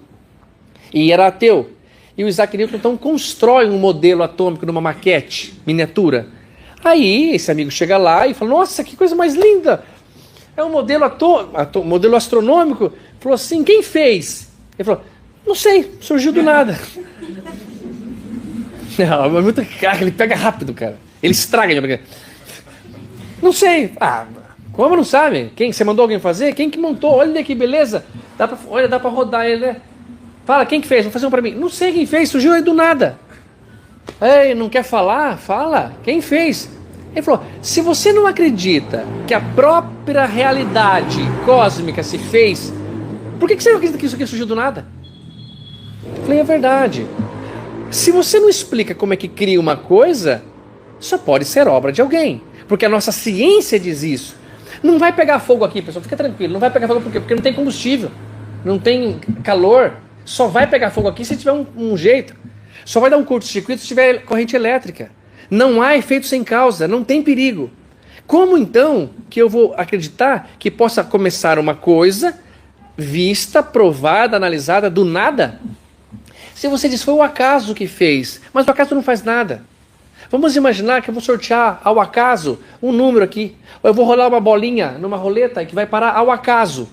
e era ateu. E o Isaac Newton então constrói um modelo atômico numa maquete, miniatura. Aí esse amigo chega lá e fala: nossa, que coisa mais linda! É um modelo modelo astronômico. Falou assim: quem fez? Ele falou, não sei, surgiu do nada. Não, mas muito cara, ele pega rápido, cara. Ele estraga. Não sei. Ah, como não sabe? Quem? Você mandou alguém fazer? Quem que montou? Olha que beleza. Dá pra rodar ele, né? Fala, quem que fez? Vou fazer um pra mim. Não sei quem fez, surgiu aí do nada. Ei, não quer falar? Fala. Quem fez? Ele falou, se você não acredita que a própria realidade cósmica se fez, por que você não acredita que isso aqui surgiu do nada? Eu falei, é verdade. Se você não explica como é que cria uma coisa, só pode ser obra de alguém. Porque a nossa ciência diz isso. Não vai pegar fogo aqui, pessoal, fica tranquilo. Não vai pegar fogo por quê? Porque não tem combustível, não tem calor. Só vai pegar fogo aqui se tiver um jeito. Só vai dar um curto-circuito se tiver corrente elétrica. Não há efeito sem causa, não tem perigo. Como então que eu vou acreditar que possa começar uma coisa vista, provada, analisada do nada? Se você diz foi o acaso que fez, mas o acaso não faz nada. Vamos imaginar que eu vou sortear ao acaso um número aqui, ou eu vou rolar uma bolinha numa roleta que vai parar ao acaso.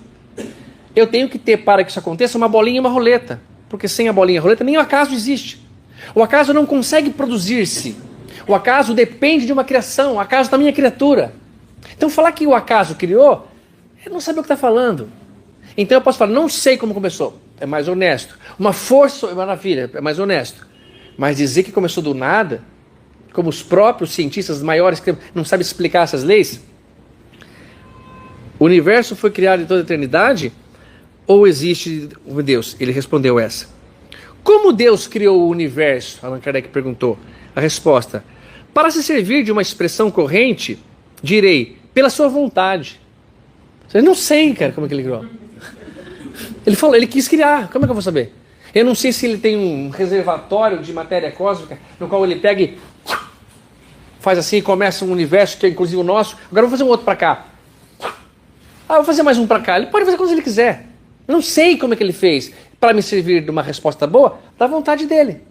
Eu tenho que ter, para que isso aconteça, uma bolinha e uma roleta, porque sem a bolinha e a roleta nem o acaso existe. O acaso não consegue produzir-se. O acaso depende de uma criação, o acaso da minha criatura. Então falar que o acaso criou, é não saber o que está falando. Então eu posso falar, não sei como começou, é mais honesto. Uma força, é maravilha, é mais honesto. Mas dizer que começou do nada, como os próprios cientistas maiores que não sabem explicar essas leis, o universo foi criado em toda a eternidade ou existe um Deus? Ele respondeu essa. Como Deus criou o universo? Allan Kardec perguntou. A resposta, para se servir de uma expressão corrente, direi, pela sua vontade. Eu não sei, cara, como é que ele criou. Ele falou, ele quis criar, como é que eu vou saber? Eu não sei se ele tem um reservatório de matéria cósmica, no qual ele pega e faz assim, e começa um universo que é inclusive o nosso. Agora eu vou fazer um outro para cá. Ah, vou fazer mais um para cá. Ele pode fazer quando ele quiser. Eu não sei como é que ele fez. Para me servir de uma resposta boa, da vontade dele.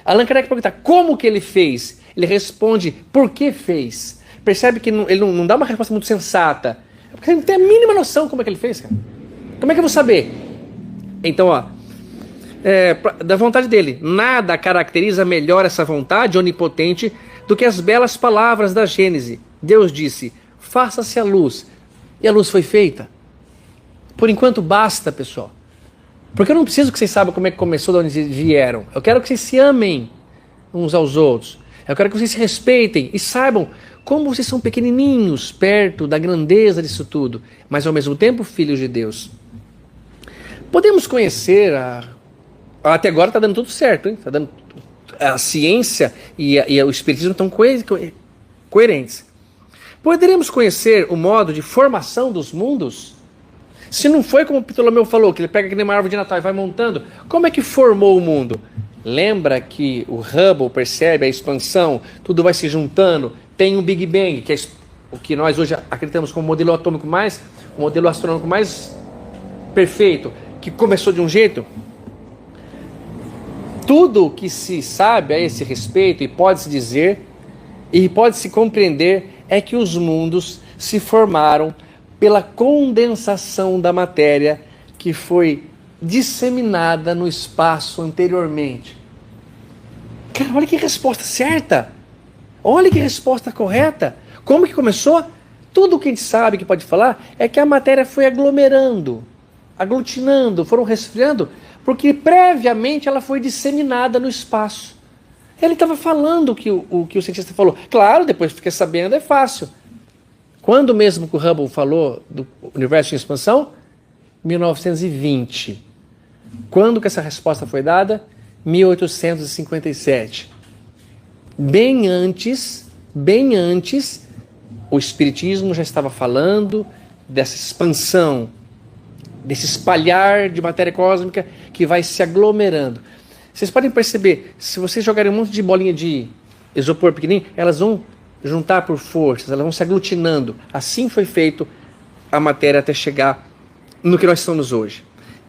Allan Kardec pergunta, como que ele fez? Ele responde, por que fez? Percebe que ele não dá uma resposta muito sensata. Porque ele não tem a mínima noção como é que ele fez, cara. Como é que eu vou saber? Então, ó, da vontade dele. Nada caracteriza melhor essa vontade onipotente do que as belas palavras da Gênese. Deus disse, faça-se a luz. E a luz foi feita. Por enquanto basta, pessoal. Porque eu não preciso que vocês saibam como é que começou, de onde vieram. Eu quero que vocês se amem uns aos outros. Eu quero que vocês se respeitem e saibam como vocês são pequenininhos perto da grandeza disso tudo, mas ao mesmo tempo filhos de Deus. Podemos conhecer, até agora está dando tudo certo, hein? Tá dando, a ciência e o espiritismo estão coerentes. Poderemos conhecer o modo de formação dos mundos? Se não foi como o Ptolomeu falou, que ele pega aqui numa árvore de Natal e vai montando, como é que formou o mundo? Lembra que o Hubble percebe a expansão, tudo vai se juntando, tem um Big Bang, que é o que nós hoje acreditamos como modelo atômico mais, o modelo astronômico mais perfeito, que começou de um jeito. Tudo o que se sabe a esse respeito e pode-se dizer e pode-se compreender é que os mundos se formaram pela condensação da matéria que foi disseminada no espaço anteriormente. Cara, olha que resposta certa! Olha que resposta correta! Como que começou? Tudo o que a gente sabe que pode falar é que a matéria foi aglomerando, aglutinando, foram resfriando, porque previamente ela foi disseminada no espaço. Ele estava falando o que o cientista falou. Claro, depois fiquei sabendo, é fácil. Quando mesmo que o Hubble falou do universo em expansão? 1920. Quando que essa resposta foi dada? 1857. Bem antes, o Espiritismo já estava falando dessa expansão, desse espalhar de matéria cósmica que vai se aglomerando. Vocês podem perceber, se vocês jogarem um monte de bolinha de isopor pequenininho, elas vão juntar por forças, elas vão se aglutinando. Assim foi feito a matéria até chegar no que nós somos hoje.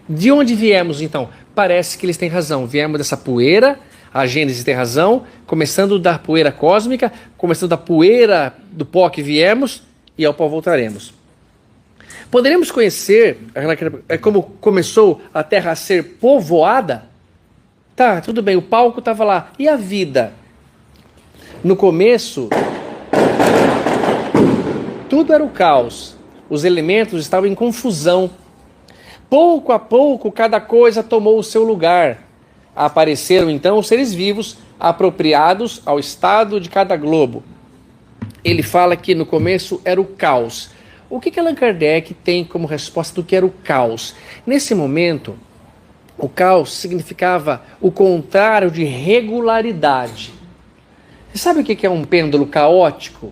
De onde viemos, então? Parece que eles têm razão. Viemos dessa poeira, a Gênesis tem razão, começando da poeira cósmica, começando da poeira do pó que viemos, e ao pó voltaremos. Poderemos conhecer como começou a Terra a ser povoada? Tá, tudo bem, o palco estava lá. E a vida? No começo, tudo era o caos. Os elementos estavam em confusão. Pouco a pouco, cada coisa tomou o seu lugar. Apareceram então os seres vivos apropriados ao estado de cada globo. Ele fala que no começo era o caos. O que Allan Kardec tem como resposta do que era o caos? Nesse momento, o caos significava o contrário de regularidade. Você sabe o que é um pêndulo caótico?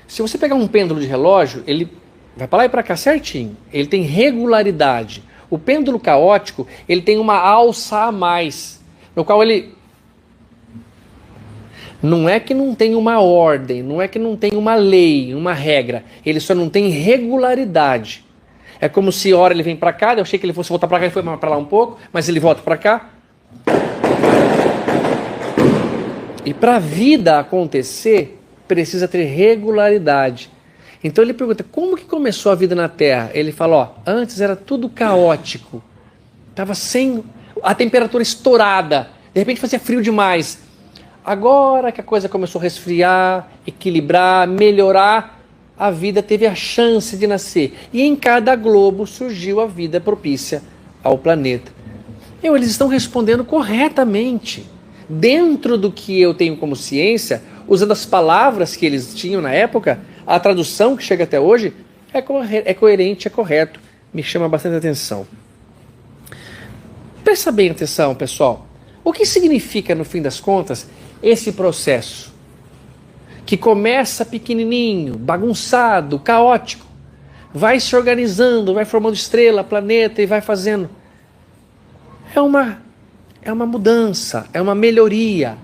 Se você pegar um pêndulo de relógio, ele vai para lá e para cá certinho. Ele tem regularidade. O pêndulo caótico, ele tem uma alça a mais, no qual ele... Não é que não tem uma ordem, não é que não tem uma lei, uma regra. Ele só não tem regularidade. É como se hora ele vem para cá, eu achei que ele fosse voltar para cá, ele foi para lá um pouco, mas ele volta para cá. E para a vida acontecer, precisa ter regularidade. Então ele pergunta, como que começou a vida na Terra? Ele fala, ó, antes era tudo caótico. Estava sem a temperatura estourada. De repente fazia frio demais. Agora que a coisa começou a resfriar, equilibrar, melhorar, a vida teve a chance de nascer. E em cada globo surgiu a vida propícia ao planeta. Eles estão respondendo corretamente. Dentro do que eu tenho como ciência, usando as palavras que eles tinham na época, a tradução que chega até hoje é coerente, é correto. Me chama bastante atenção. Presta bem atenção, pessoal. O que significa, no fim das contas, esse processo? Que começa pequenininho, bagunçado, caótico, vai se organizando, vai formando estrela, planeta e vai fazendo. É uma mudança, é uma melhoria,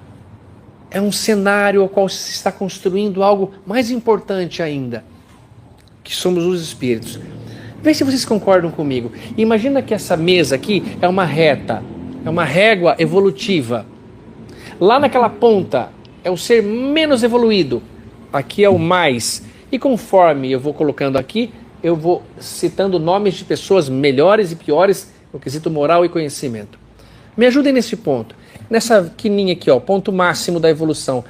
é um cenário ao qual se está construindo algo mais importante ainda, que somos os espíritos. Vê se vocês concordam comigo. Imagina que essa mesa aqui é uma reta, é uma régua evolutiva. Lá naquela ponta é o ser menos evoluído, aqui é o mais. E conforme eu vou colocando aqui, eu vou citando nomes de pessoas melhores e piores no quesito moral e conhecimento. Me ajudem nesse ponto. Nessa quininha aqui, ó, ponto máximo da evolução.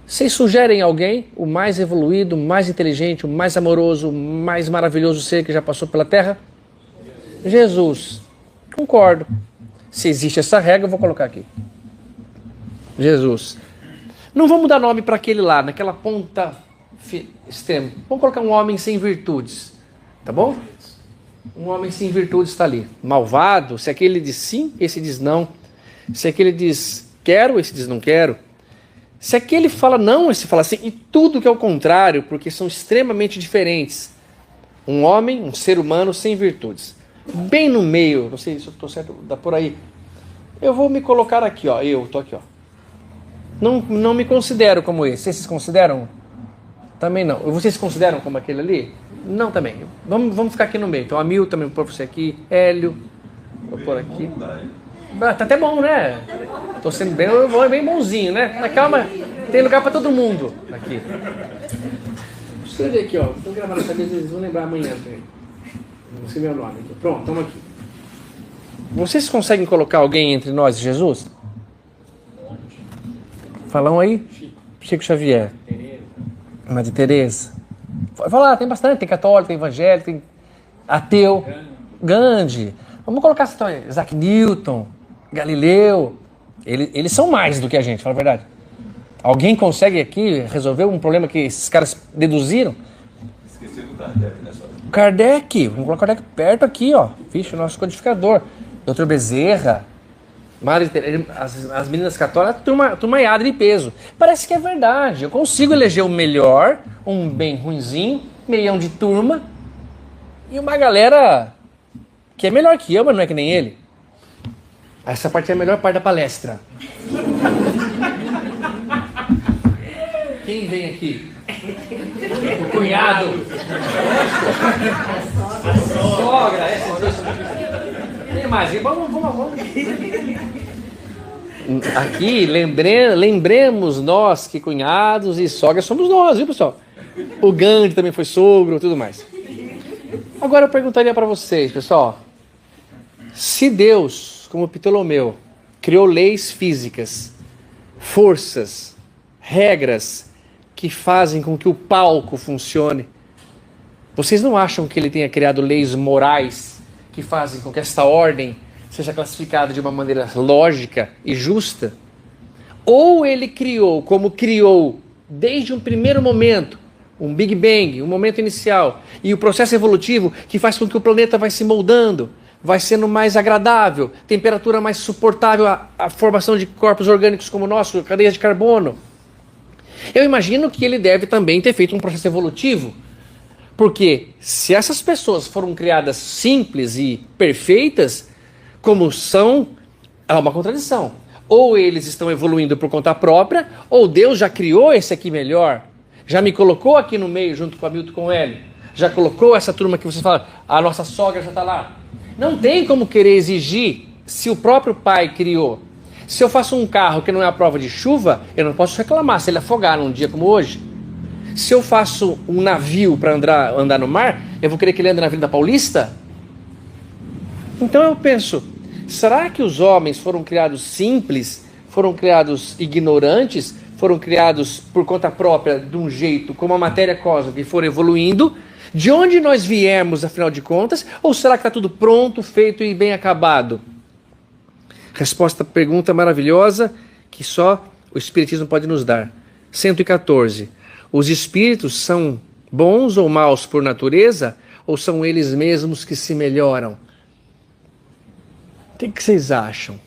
Vocês sugerem alguém, o mais evoluído, o mais inteligente, o mais amoroso, o mais maravilhoso ser que já passou pela Terra? Jesus. Concordo. Se existe essa regra, eu vou colocar aqui. Jesus. Não vamos dar nome para aquele lá, naquela ponta extrema. Vamos colocar um homem sem virtudes. Tá bom? Um homem sem virtudes está ali. Malvado, se aquele diz sim, esse diz não. Se aquele diz quero, esse diz não quero. Se aquele fala não, esse fala sim. E tudo que é o contrário, porque são extremamente diferentes. Um homem, um ser humano sem virtudes. Bem no meio, não sei se eu estou certo, dá por aí. Eu vou me colocar aqui, ó. Eu estou aqui, ó. Não me considero como esse. Vocês se consideram? Também não. Vocês se consideram como aquele ali? Não, também. Vamos ficar aqui no meio. Então, Hamilton, também vou pôr você aqui. Hélio, vou pôr aqui. Tá até bom, né? Tô sendo bem bonzinho, né? Mas calma, tem lugar para todo mundo aqui. Escreve aqui, ó. Estou gravando essa vez, eles vão lembrar amanhã também. Vou escrever o nome aqui. Pronto, estamos aqui. Vocês conseguem colocar alguém entre nós e Jesus? Falam aí? Chico Xavier. Madre Teresa. Fala, tem bastante. Tem católico, tem evangélico, tem ateu. Gandhi. Vamos colocar essa história. Isaac Newton, Galileu. Eles são mais do que a gente, fala a verdade. Alguém consegue aqui resolver um problema que esses caras deduziram? Esqueci do Kardec nessa hora. Kardec, vamos colocar o Kardec perto aqui, ó. Vixe, o nosso codificador. Dr. Bezerra. Madre Teresa, as meninas católicas, turmaiada de peso. Parece que é verdade. Eu consigo eleger o melhor, um bem ruinzinho, meião de turma, e uma galera que é melhor que eu, mas não é que nem ele. Essa parte é a melhor parte da palestra. Quem vem aqui? O cunhado. A sogra. Tem mais. Vamos. Aqui, lembremos nós que cunhados e sogras somos nós, viu, pessoal? O Gandhi também foi sogro, tudo mais. Agora eu perguntaria para vocês, pessoal, se Deus, como Ptolomeu, criou leis físicas, forças, regras que fazem com que o palco funcione, vocês não acham que ele tenha criado leis morais que fazem com que esta ordem seja classificada de uma maneira lógica e justa? Ou ele criou, como criou desde um primeiro momento, um Big Bang, um momento inicial, e o processo evolutivo que faz com que o planeta vai se moldando, vai sendo mais agradável, temperatura mais suportável à formação de corpos orgânicos como o nosso, cadeias de carbono. Eu imagino que ele deve também ter feito um processo evolutivo, porque se essas pessoas foram criadas simples e perfeitas, como são, há uma contradição. Ou eles estão evoluindo por conta própria, ou Deus já criou esse aqui melhor, já me colocou aqui no meio junto com a Milton com ele, já colocou essa turma que você fala, a nossa sogra já está lá. Não tem como querer exigir se o próprio pai criou. Se eu faço um carro que não é a prova de chuva, eu não posso reclamar se ele afogar num dia como hoje. Se eu faço um navio para andar no mar, eu vou querer que ele ande na Avenida Paulista? Então eu penso, será que os homens foram criados simples, foram criados ignorantes, foram criados por conta própria de um jeito, como a matéria cósmica, e foram evoluindo? De onde nós viemos, afinal de contas? Ou será que está tudo pronto, feito e bem acabado? Resposta à pergunta maravilhosa que só o Espiritismo pode nos dar. 114. Os espíritos são bons ou maus por natureza, ou são eles mesmos que se melhoram? O que vocês acham?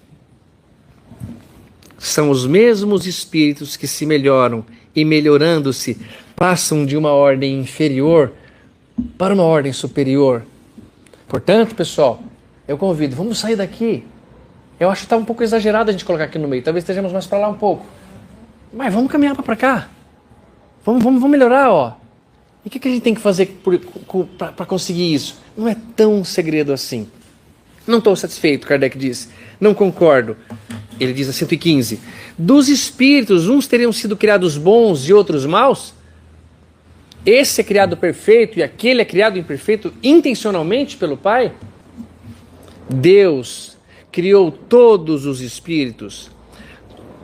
São os mesmos espíritos que se melhoram e, melhorando-se, passam de uma ordem inferior para uma ordem superior. Portanto, pessoal, eu convido, vamos sair daqui. Eu acho que está um pouco exagerado a gente colocar aqui no meio, talvez estejamos mais para lá um pouco. Mas vamos caminhar para cá. Vamos melhorar, ó. E o que a gente tem que fazer para conseguir isso? Não é tão segredo assim. Não estou satisfeito, Kardec diz. Não concordo. Ele diz a 115. Dos espíritos, uns teriam sido criados bons e outros maus? Esse é criado perfeito e aquele é criado imperfeito intencionalmente pelo Pai? Deus criou todos os espíritos.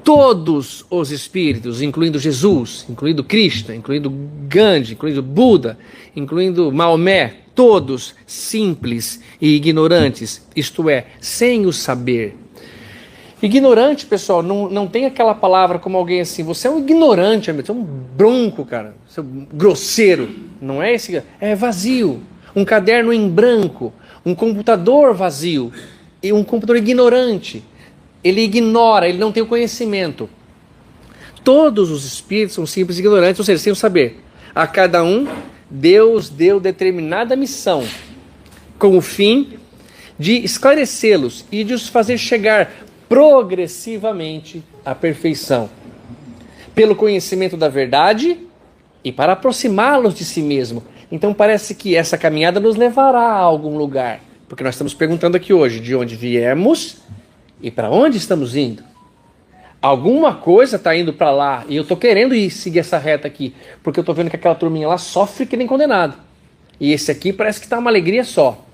Todos os espíritos, incluindo Jesus, incluindo Krishna, incluindo Gandhi, incluindo Buda, incluindo Maomé, todos simples e ignorantes, isto é, sem o saber. Ignorante, pessoal, não tem aquela palavra como alguém assim, você é um ignorante, você é um bronco, cara, você é um grosseiro, não é esse, é vazio, um caderno em branco, um computador vazio, e um computador ignorante. Ele ignora, ele não tem o conhecimento. Todos os espíritos são simples e ignorantes, ou seja, sem o saber. A cada um, Deus deu determinada missão, com o fim de esclarecê-los e de os fazer chegar progressivamente à perfeição, pelo conhecimento da verdade e para aproximá-los de si mesmo. Então parece que essa caminhada nos levará a algum lugar, porque nós estamos perguntando aqui hoje de onde viemos e para onde estamos indo. Alguma coisa está indo para lá e eu estou querendo seguir essa reta aqui, porque eu estou vendo que aquela turminha lá sofre que nem condenado. E esse aqui parece que está uma alegria só,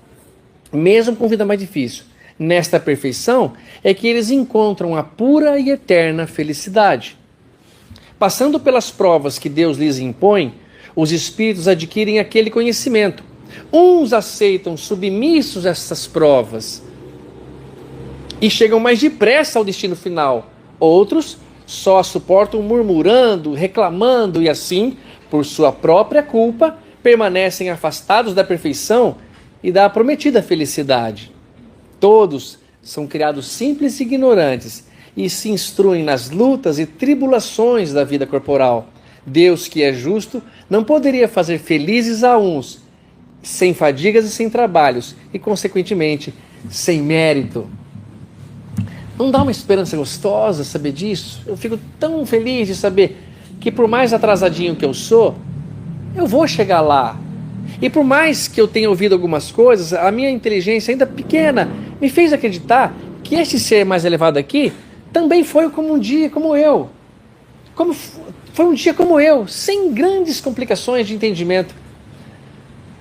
mesmo com vida mais difícil. Nesta perfeição é que eles encontram a pura e eterna felicidade. Passando pelas provas que Deus lhes impõe, os espíritos adquirem aquele conhecimento. Uns aceitam submissos essas provas e chegam mais depressa ao destino final. Outros só a suportam murmurando, reclamando e assim, por sua própria culpa, permanecem afastados da perfeição e da prometida felicidade. Todos são criados simples e ignorantes e se instruem nas lutas e tribulações da vida corporal. Deus, que é justo, não poderia fazer felizes a uns sem fadigas e sem trabalhos e, consequentemente, sem mérito. Não dá uma esperança gostosa saber disso? Eu fico tão feliz de saber que, por mais atrasadinho que eu sou, eu vou chegar lá. E por mais que eu tenha ouvido algumas coisas, a minha inteligência ainda pequena me fez acreditar que este ser mais elevado aqui também foi como um dia como eu. Foi um dia como eu, sem grandes complicações de entendimento.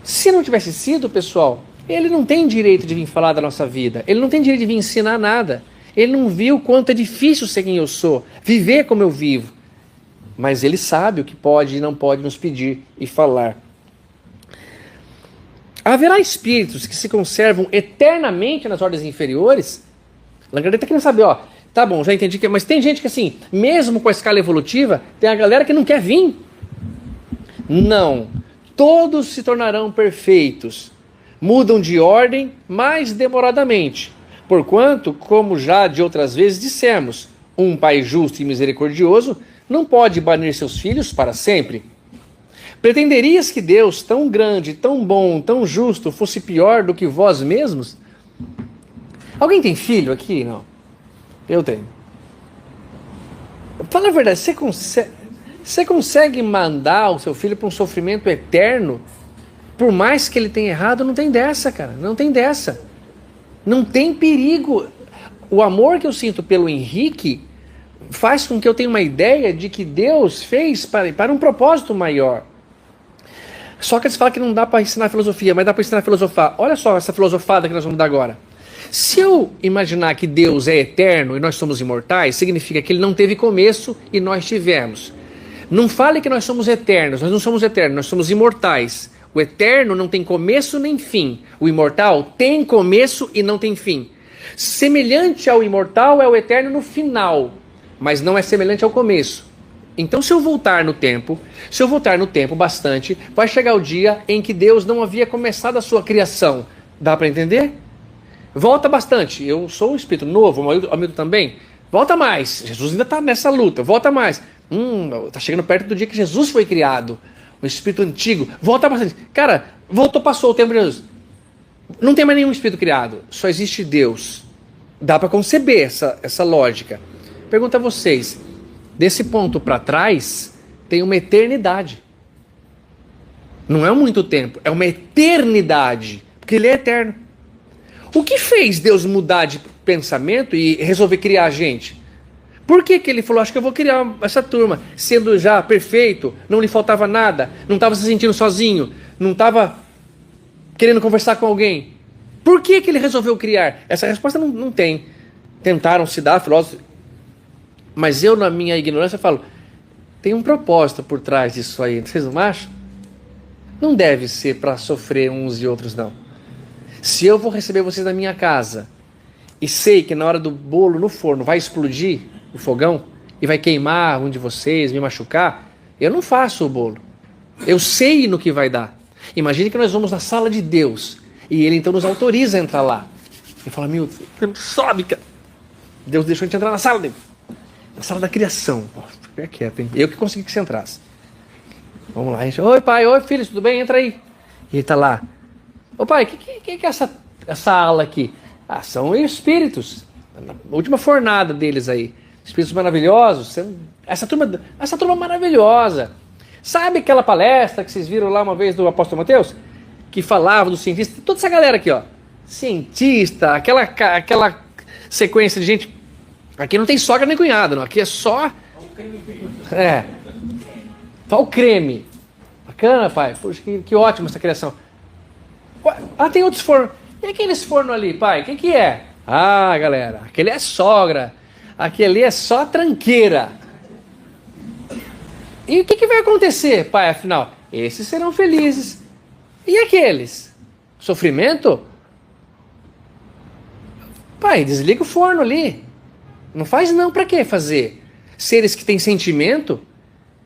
Se não tivesse sido, pessoal, ele não tem direito de vir falar da nossa vida. Ele não tem direito de vir ensinar nada. Ele não viu quanto é difícil ser quem eu sou, viver como eu vivo. Mas ele sabe o que pode e não pode nos pedir e falar. Haverá espíritos que se conservam eternamente nas ordens inferiores? Langardet está querendo saber, ó. Tá bom, já entendi que... Mas tem gente que assim, mesmo com a escala evolutiva, tem a galera que não quer vir. Não. Todos se tornarão perfeitos. Mudam de ordem mais demoradamente. Porquanto, como já de outras vezes dissemos, um pai justo e misericordioso não pode banir seus filhos para sempre. Pretenderias que Deus, tão grande, tão bom, tão justo, fosse pior do que vós mesmos? Alguém tem filho aqui? Não. Eu tenho. Fala a verdade, você consegue mandar o seu filho para um sofrimento eterno? Por mais que ele tenha errado, não tem dessa, cara. Não tem dessa. Não tem perigo. O amor que eu sinto pelo Henrique faz com que eu tenha uma ideia de que Deus fez para um propósito maior. Só que eles falam que não dá para ensinar filosofia, mas dá para ensinar a filosofar. Olha só essa filosofada que nós vamos dar agora. Se eu imaginar que Deus é eterno e nós somos imortais, significa que ele não teve começo e nós tivemos. Não fale que nós somos eternos, nós não somos eternos, nós somos imortais. O eterno não tem começo nem fim. O imortal tem começo e não tem fim. Semelhante ao imortal é o eterno no final, mas não é semelhante ao começo. Então, se eu voltar no tempo bastante, vai chegar o dia em que Deus não havia começado a sua criação. Dá para entender? Volta bastante. Eu sou um espírito novo, o amigo também. Volta mais. Jesus ainda está nessa luta. Volta mais. Está chegando perto do dia que Jesus foi criado. Um espírito antigo. Volta bastante. Cara, passou o tempo de Jesus. Não tem mais nenhum espírito criado. Só existe Deus. Dá para conceber essa lógica. Pergunto a vocês. Desse ponto para trás, tem uma eternidade. Não é muito tempo. É uma eternidade. Porque ele é eterno. O que fez Deus mudar de pensamento e resolver criar a gente? Por que ele falou, acho que eu vou criar essa turma, sendo já perfeito, não lhe faltava nada, não estava se sentindo sozinho, não estava querendo conversar com alguém? Por que ele resolveu criar? Essa resposta não tem. Tentaram se dar, filósofos, mas eu, na minha ignorância, falo, tem um propósito por trás disso aí, vocês não acham? Não deve ser para sofrer uns e outros, não. Se eu vou receber vocês na minha casa e sei que na hora do bolo no forno vai explodir o fogão e vai queimar um de vocês, me machucar, eu não faço o bolo. Eu sei no que vai dar. Imagine que nós vamos na sala de Deus e ele então nos autoriza a entrar lá. E fala, meu, sobe, cara. Deus deixou a gente entrar na sala dele. Na sala da criação. Fica quieto, hein? Eu que consegui que você entrasse. Vamos lá, gente. Oi, pai. Oi, filho. Tudo bem? Entra aí. E ele tá lá. Ô, pai, o que é essa ala aqui? Ah, são espíritos. A última fornada deles aí. Espíritos maravilhosos. Essa turma maravilhosa. Sabe aquela palestra que vocês viram lá uma vez do apóstolo Mateus? Que falava dos cientistas. Toda essa galera aqui, ó. Cientista, aquela sequência de gente. Aqui não tem sogra nem cunhada, não. Aqui é só... Só o creme. Bacana, pai. Poxa, que ótima essa criação. Ah, tem outros fornos. E aqueles fornos ali, pai? O que é? Ah, galera, aquele é sogra. Aquele é só tranqueira. E o que vai acontecer, pai, afinal? Esses serão felizes. E aqueles? Sofrimento? Pai, desliga o forno ali. Não faz não, pra que fazer? Seres que têm sentimento,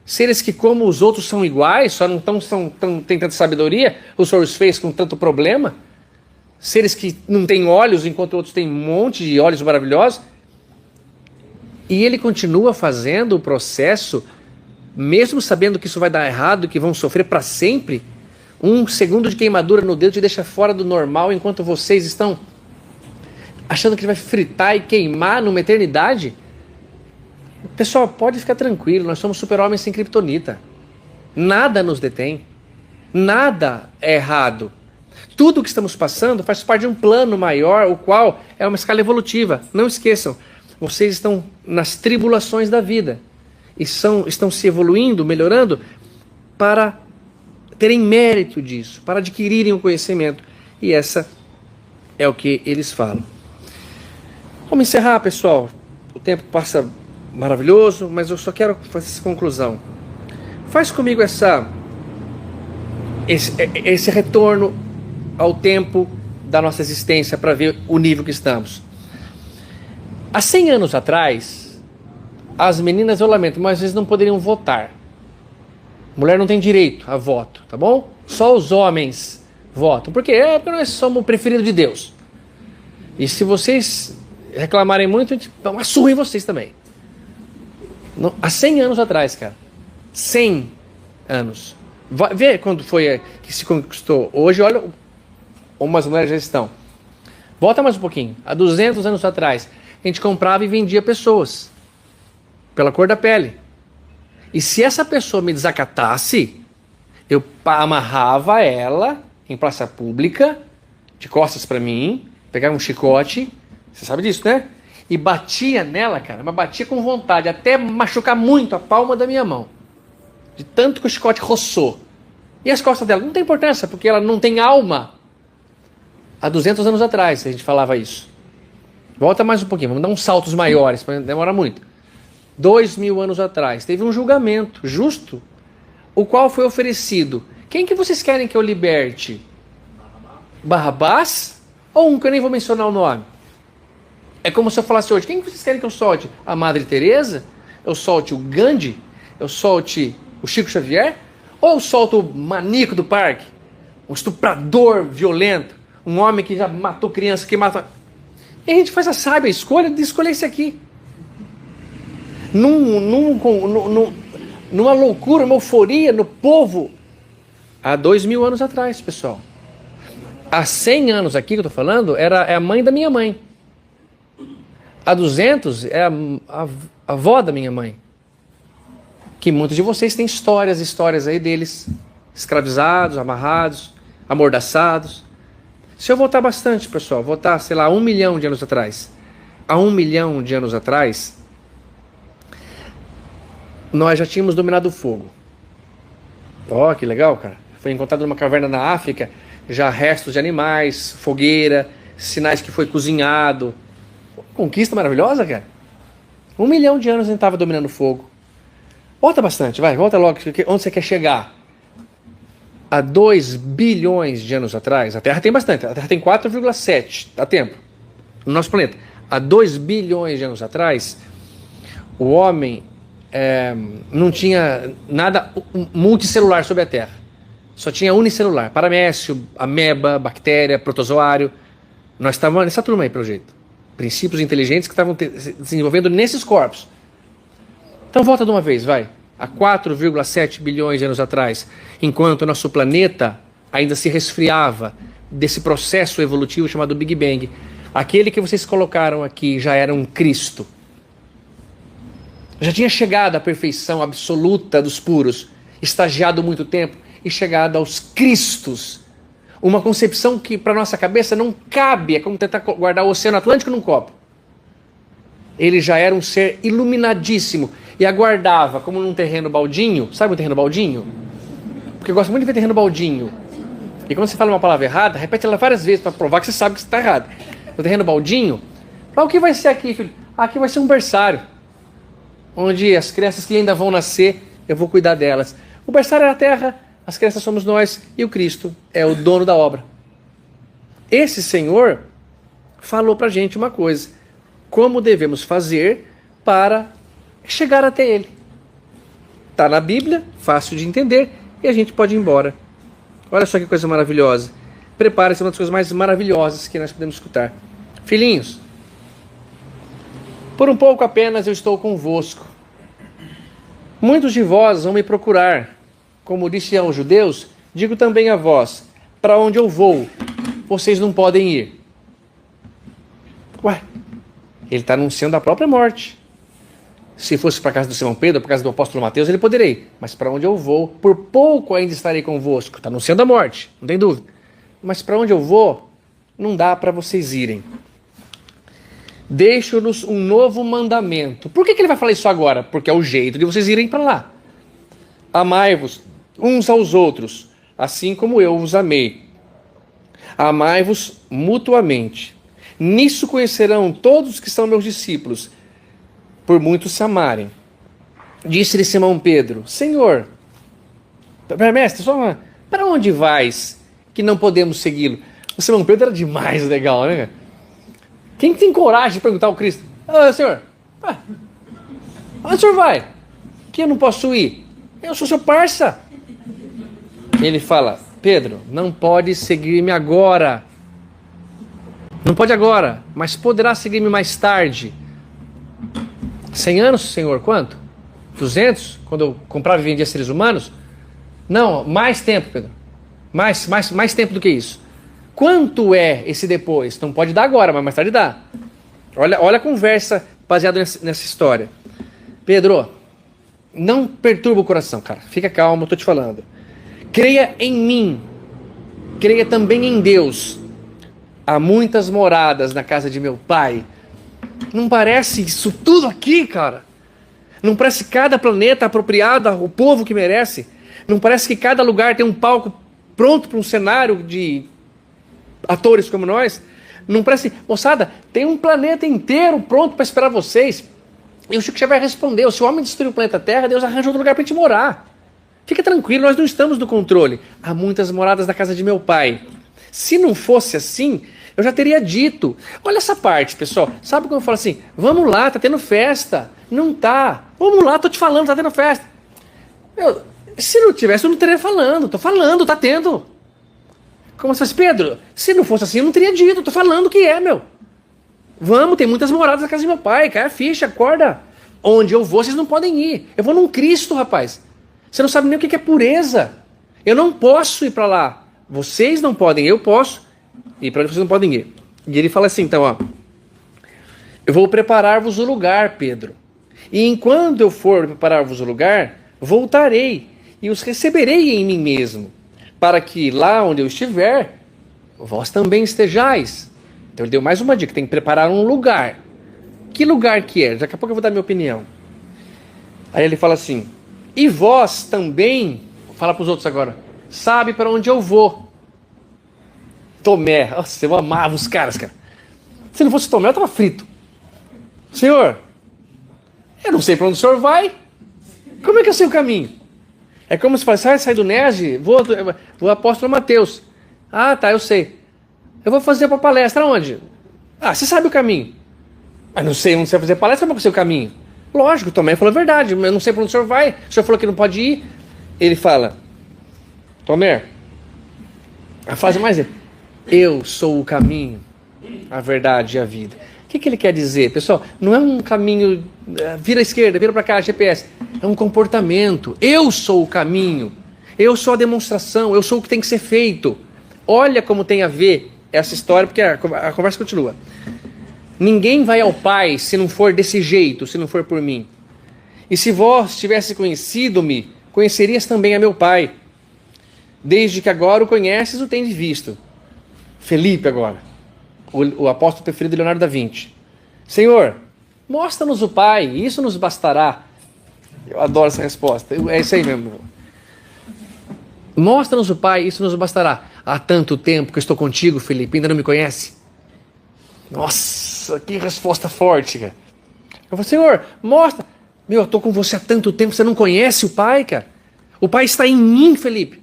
seres que como os outros são iguais, só não têm tanta sabedoria, o Senhor os fez com tanto problema, seres que não têm olhos enquanto outros têm um monte de olhos maravilhosos, e ele continua fazendo o processo, mesmo sabendo que isso vai dar errado, que vão sofrer para sempre. 1 segundo de queimadura no dedo te deixa fora do normal, enquanto vocês estão achando que ele vai fritar e queimar numa eternidade. Pessoal, pode ficar tranquilo, nós somos super-homens sem criptonita. Nada nos detém. Nada é errado. Tudo o que estamos passando faz parte de um plano maior, o qual é uma escala evolutiva. Não esqueçam, vocês estão nas tribulações da vida. E estão se evoluindo, melhorando, para terem mérito disso, para adquirirem o conhecimento. E essa é o que eles falam. Vamos encerrar, pessoal. O tempo passa maravilhoso, mas eu só quero fazer essa conclusão. Faz comigo esse retorno ao tempo da nossa existência para ver o nível que estamos. Há 100 anos atrás, as meninas, eu lamento, mas às vezes não poderiam votar. Mulher não tem direito a voto, tá bom? Só os homens votam. Por quê? Porque nós somos o preferido de Deus. E se vocês reclamarem muito, a gente dá uma surra em vocês também. Não, há 100 anos atrás, cara. 100 anos. Vê quando foi que se conquistou. Hoje, olha como as mulheres já estão. Volta mais um pouquinho. Há 200 anos atrás, a gente comprava e vendia pessoas pela cor da pele. E se essa pessoa me desacatasse, eu amarrava ela em praça pública, de costas para mim, pegava um chicote, você sabe disso, né? E batia nela, cara, mas batia com vontade, até machucar muito a palma da minha mão. De tanto que o chicote roçou. E as costas dela? Não tem importância, porque ela não tem alma. Há 200 anos atrás a gente falava isso. Volta mais um pouquinho, vamos dar uns saltos maiores, para não demorar muito. 2000 anos atrás, teve um julgamento justo, o qual foi oferecido. Quem que vocês querem que eu liberte? Barrabás? Ou um que eu nem vou mencionar o nome? É como se eu falasse hoje, quem que vocês querem que eu solte? A Madre Teresa? Eu solte o Gandhi? Eu solte o Chico Xavier? Ou eu solto o maníaco do parque? Um estuprador violento? Um homem que já matou criança, que mata... E a gente faz a sábia escolha de escolher esse aqui. Numa loucura, uma euforia no povo. Há 2000 anos atrás, pessoal. Há 100 anos aqui que eu estou falando, é a mãe da minha mãe. Há 200 é a avó da minha mãe. Que muitos de vocês têm histórias aí deles, escravizados, amarrados, amordaçados. Se eu voltar bastante, pessoal, voltar, sei lá, 1 milhão de anos atrás. Há 1 milhão de anos atrás, nós já tínhamos dominado o fogo. Ó, que legal, cara. Foi encontrado numa caverna na África, já restos de animais, fogueira, sinais que foi cozinhado. Conquista maravilhosa, cara. 1 milhão de anos a gente estava dominando o fogo. Volta bastante, vai, volta logo. Onde você quer chegar? Há 2 bilhões de anos atrás, a Terra tem bastante, a Terra tem 4,7, dá tempo, no nosso planeta. Há 2 bilhões de anos atrás, o homem não tinha nada multicelular sobre a Terra. Só tinha unicelular, paramécio, ameba, bactéria, protozoário. Nós estávamos nessa turma aí, pelo jeito. Princípios inteligentes que estavam se desenvolvendo nesses corpos. Então volta de uma vez, vai. Há 4,7 bilhões de anos atrás, enquanto o nosso planeta ainda se resfriava desse processo evolutivo chamado Big Bang, aquele que vocês colocaram aqui já era um Cristo. Já tinha chegado à perfeição absoluta dos puros, estagiado muito tempo e chegado aos Cristos. Uma concepção que para nossa cabeça não cabe, é como tentar guardar o Oceano Atlântico num copo. Ele já era um ser iluminadíssimo e aguardava, como num terreno baldinho. Sabe um terreno baldinho? Porque eu gosto muito de ver terreno baldinho. E quando você fala uma palavra errada, repete ela várias vezes para provar que você sabe que você está errado. No terreno baldinho, o que vai ser aqui, filho? Aqui vai ser um berçário, onde as crianças que ainda vão nascer, eu vou cuidar delas. O berçário é a terra, as crianças somos nós, e o Cristo é o dono da obra. Esse Senhor falou para a gente uma coisa: como devemos fazer para chegar até Ele. Está na Bíblia, fácil de entender, e a gente pode ir embora. Olha só que coisa maravilhosa. Prepare-se, uma das coisas mais maravilhosas que nós podemos escutar. Filhinhos, por um pouco apenas eu estou convosco. Muitos de vós vão me procurar. Como disse aos judeus, digo também a vós: para onde eu vou, vocês não podem ir. Ué, ele está anunciando a própria morte. Se fosse para a casa do Simão Pedro, para a casa do apóstolo Mateus, ele poderia ir. Mas para onde eu vou, por pouco ainda estarei convosco. Está anunciando a morte, não tem dúvida. Mas para onde eu vou, não dá para vocês irem. Deixo-nos um novo mandamento. Por que ele vai falar isso agora? Porque é o jeito de vocês irem para lá. Amai-vos uns aos outros, assim como eu vos amei. Amai-vos mutuamente. Nisso conhecerão todos os que são meus discípulos, por muitos se amarem. Disse-lhe Simão Pedro: Senhor, mestre, para onde vais que não podemos segui-lo? O Simão Pedro era demais legal, né? Quem tem coragem de perguntar ao Cristo? Senhor, onde o senhor vai? Que eu não posso ir? Eu sou seu parça. Ele fala: Pedro, não pode seguir-me agora. Não pode agora, mas poderá seguir-me mais tarde. 100 anos, Senhor? Quanto? 200? Quando eu comprava e vendia seres humanos? Não, mais tempo, Pedro. Mais tempo do que isso. Quanto é esse depois? Não pode dar agora, mas mais tarde dá. Olha a conversa baseada nessa história. Pedro, não perturba o coração, cara. Fica calmo, eu tô te falando. Creia em mim. Creia também em Deus. Há muitas moradas na casa de meu pai. Não parece isso tudo aqui, cara? Não parece cada planeta apropriado ao povo que merece? Não parece que cada lugar tem um palco pronto para um cenário de atores como nós? Não parece... Moçada, tem um planeta inteiro pronto para esperar vocês. E o Chico já vai responder: se o homem destruir o planeta Terra, Deus arranja outro lugar para a gente morar. Fica tranquilo, nós não estamos no controle. Há muitas moradas na casa de meu pai. Se não fosse assim, eu já teria dito. Olha essa parte, pessoal. Sabe quando eu falo assim: vamos lá, tá tendo festa? Não tá. Vamos lá, tô te falando, tá tendo festa. Se não tivesse, eu não teria falando. Tô falando, tá tendo. Como se fosse: Pedro, se não fosse assim, eu não teria dito. Tô falando que é, meu. Vamos, tem muitas moradas na casa de meu pai. Cai a ficha, acorda. Onde eu vou, vocês não podem ir. Eu vou num Cristo, rapaz. Você não sabe nem o que é pureza. Eu não posso ir para lá. Vocês não podem, eu posso. E para onde vocês não podem ir. E ele fala assim, então, ó. Eu vou preparar-vos o lugar, Pedro. E enquanto eu for preparar-vos o lugar, voltarei e os receberei em mim mesmo, para que lá onde eu estiver, vós também estejais. Então ele deu mais uma dica: tem que preparar um lugar. Que lugar que é? Daqui a pouco eu vou dar minha opinião. Aí ele fala assim: e vós também, fala para os outros agora, sabe para onde eu vou. Tomé, nossa, eu amava os caras, cara. Se não fosse Tomé, eu estava frito. Senhor, eu não sei para onde o senhor vai. Como é que eu sei o caminho? É como se falasse: sai do NESG, vou apóstolo Mateus. Ah, tá, eu sei. Eu vou fazer para palestra onde? Ah, você sabe o caminho. Mas não sei onde você vai fazer palestra, como é que eu sei o caminho? Lógico, Tomé falou a verdade. Eu não sei para onde o senhor vai. O senhor falou que não pode ir. Ele fala: Tomé, a frase mais é: eu sou o caminho, a verdade e a vida. O que ele quer dizer, pessoal? Não é um caminho, vira à esquerda, vira para cá, GPS. É um comportamento. Eu sou o caminho. Eu sou a demonstração. Eu sou o que tem que ser feito. Olha como tem a ver essa história, porque a conversa continua. Ninguém vai ao Pai se não for desse jeito, se não for por mim. E se vós tivesse conhecido-me, conhecerias também a meu Pai. Desde que agora o conheces, o tendes visto. Felipe agora, o apóstolo preferido de Leonardo da Vinci. Senhor, mostra-nos o Pai, isso nos bastará. Eu adoro essa resposta, é isso aí mesmo. Mostra-nos o Pai, isso nos bastará. Há tanto tempo que eu estou contigo, Felipe, ainda não me conhece? Nossa, que resposta forte, cara. Eu falo: Senhor, mostra. Eu estou com você há tanto tempo, você não conhece o Pai, cara? O Pai está em mim, Felipe.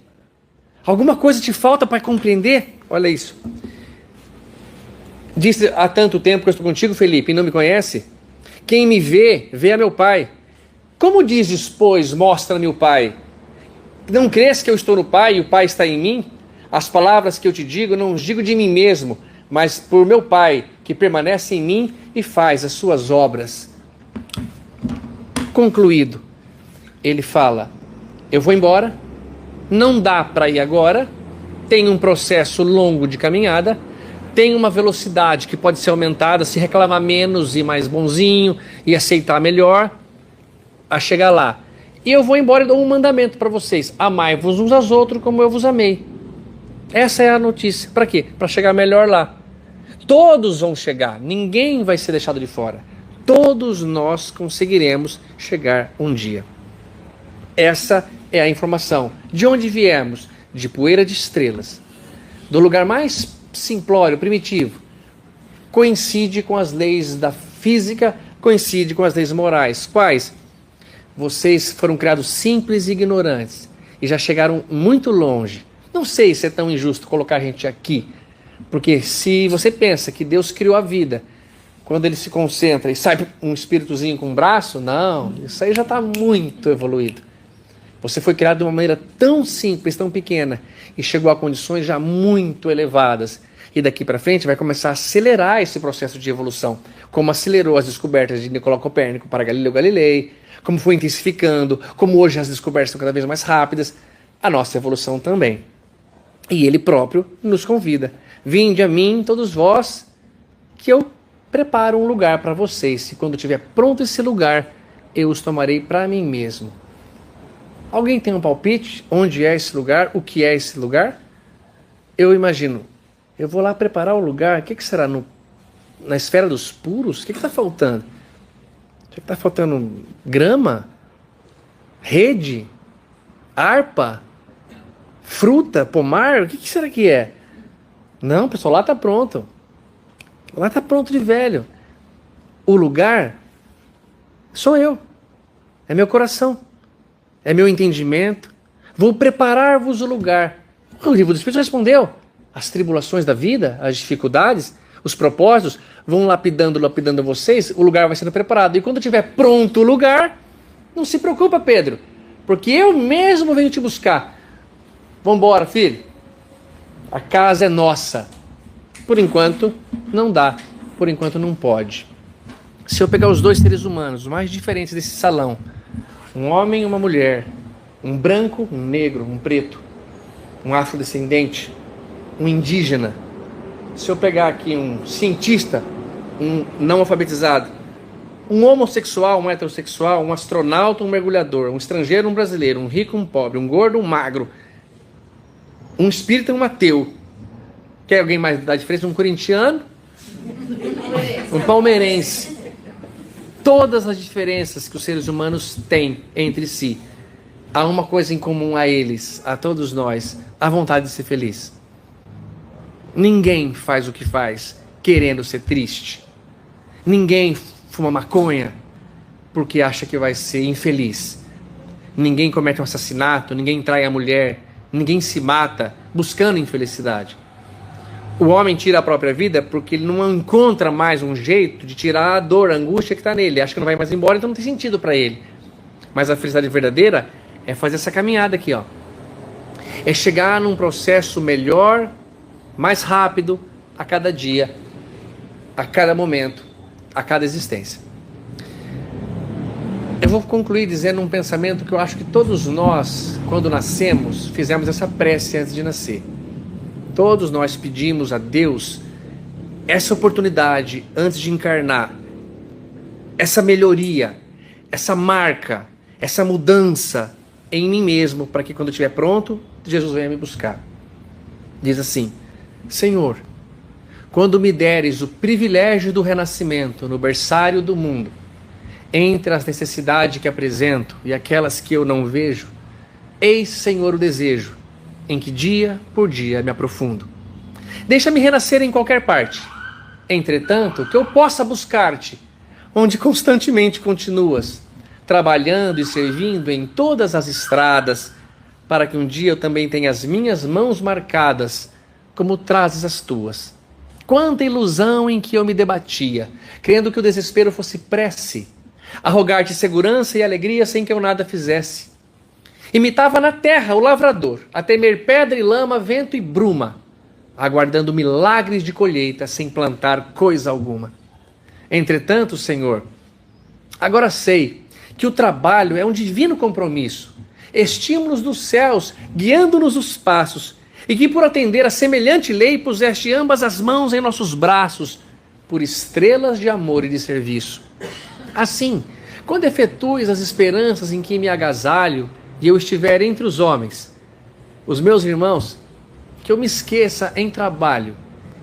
Alguma coisa te falta para compreender? Olha isso. Disse: há tanto tempo que eu estou contigo, Felipe, e não me conhece? Quem me vê, vê a meu Pai. Como dizes, pois, mostra-me o Pai? Não crês que eu estou no Pai e o Pai está em mim? As palavras que eu te digo, não os digo de mim mesmo, mas por meu Pai, que permanece em mim e faz as suas obras. Concluído, ele fala: eu vou embora, não dá para ir agora, tem um processo longo de caminhada, tem uma velocidade que pode ser aumentada se reclamar menos e mais bonzinho e aceitar melhor, a chegar lá. E eu vou embora e dou um mandamento para vocês: amai-vos uns aos outros como eu vos amei. Essa é a notícia. Para quê? Para chegar melhor lá. Todos vão chegar, ninguém vai ser deixado de fora. Todos nós conseguiremos chegar um dia. Essa é a informação. De onde viemos? de poeira de estrelas, do lugar mais simplório, primitivo, coincide com as leis da física, coincide com as leis morais. Quais? Vocês foram criados simples e ignorantes e já chegaram muito longe. Não sei se é tão injusto colocar a gente aqui, porque se você pensa que Deus criou a vida, quando ele se concentra e sai um espíritozinho com um braço, não, isso aí já está muito evoluído. Você foi criado de uma maneira tão simples, tão pequena, e chegou a condições já muito elevadas. E daqui para frente vai começar a acelerar esse processo de evolução, como acelerou as descobertas de Nicolau Copérnico para Galileu Galilei, como foi intensificando, como hoje as descobertas são cada vez mais rápidas, a nossa evolução também. E ele próprio nos convida: vinde a mim, todos vós, que eu preparo um lugar para vocês, e quando tiver pronto esse lugar, eu os tomarei para mim mesmo. Alguém tem um palpite? Onde é esse lugar? O que é esse lugar? Eu imagino, eu vou lá preparar o lugar. O que será? Na esfera dos puros? O que está faltando? Está faltando grama? Rede? Harpa? Fruta? Pomar? O que será que é? Não, pessoal, lá está pronto. Lá está pronto de velho. O lugar sou eu. É meu coração. É meu entendimento. Vou preparar-vos o lugar. O livro dos Espíritos respondeu. As tribulações da vida, as dificuldades, os propósitos vão lapidando vocês, o lugar vai sendo preparado. E quando tiver pronto o lugar, não se preocupa, Pedro, porque eu mesmo venho te buscar. Vambora, filho. A casa é nossa. Por enquanto, não dá. Por enquanto, não pode. Se eu pegar os dois seres humanos, os mais diferentes desse salão, um homem e uma mulher, um branco, um negro, um preto, um afrodescendente, um indígena. Se eu pegar aqui um cientista, um não alfabetizado, um homossexual, um heterossexual, um astronauta, um mergulhador, um estrangeiro, um brasileiro, um rico, um pobre, um gordo, um magro, um espírita, um ateu. Quer alguém mais da diferença? Um corintiano, um palmeirense. Todas as diferenças que os seres humanos têm entre si, há uma coisa em comum a eles, a todos nós: a vontade de ser feliz. Ninguém faz o que faz querendo ser triste. Ninguém fuma maconha porque acha que vai ser infeliz. Ninguém comete um assassinato, ninguém trai a mulher, ninguém se mata buscando infelicidade. O homem tira a própria vida porque ele não encontra mais um jeito de tirar a dor, a angústia que está nele. Ele acha que não vai mais embora, então não tem sentido para ele. Mas a felicidade verdadeira é fazer essa caminhada aqui, ó. É chegar num processo melhor, mais rápido, a cada dia, a cada momento, a cada existência. Eu vou concluir dizendo um pensamento que eu acho que todos nós, quando nascemos, fizemos essa prece antes de nascer. Todos nós pedimos a Deus essa oportunidade antes de encarnar, essa melhoria, essa marca, essa mudança em mim mesmo, para que quando eu estiver pronto, Jesus venha me buscar. Diz assim: Senhor, quando me deres o privilégio do renascimento no berçário do mundo, entre as necessidades que apresento e aquelas que eu não vejo, eis, Senhor, o desejo em que dia por dia me aprofundo. Deixa-me renascer em qualquer parte. Entretanto, que eu possa buscar-te, onde constantemente continuas, trabalhando e servindo em todas as estradas, para que um dia eu também tenha as minhas mãos marcadas, como trazes as tuas. Quanta ilusão em que eu me debatia, crendo que o desespero fosse prece, a rogar-te segurança e alegria sem que eu nada fizesse. Imitava na terra o lavrador, a temer pedra e lama, vento e bruma, aguardando milagres de colheita sem plantar coisa alguma. Entretanto, Senhor, agora sei que o trabalho é um divino compromisso, estímulos dos céus, guiando-nos os passos, e que por atender a semelhante lei puseste ambas as mãos em nossos braços, por estrelas de amor e de serviço. Assim, quando efetues as esperanças em que me agasalho, e eu estiver entre os homens, os meus irmãos, que eu me esqueça em trabalho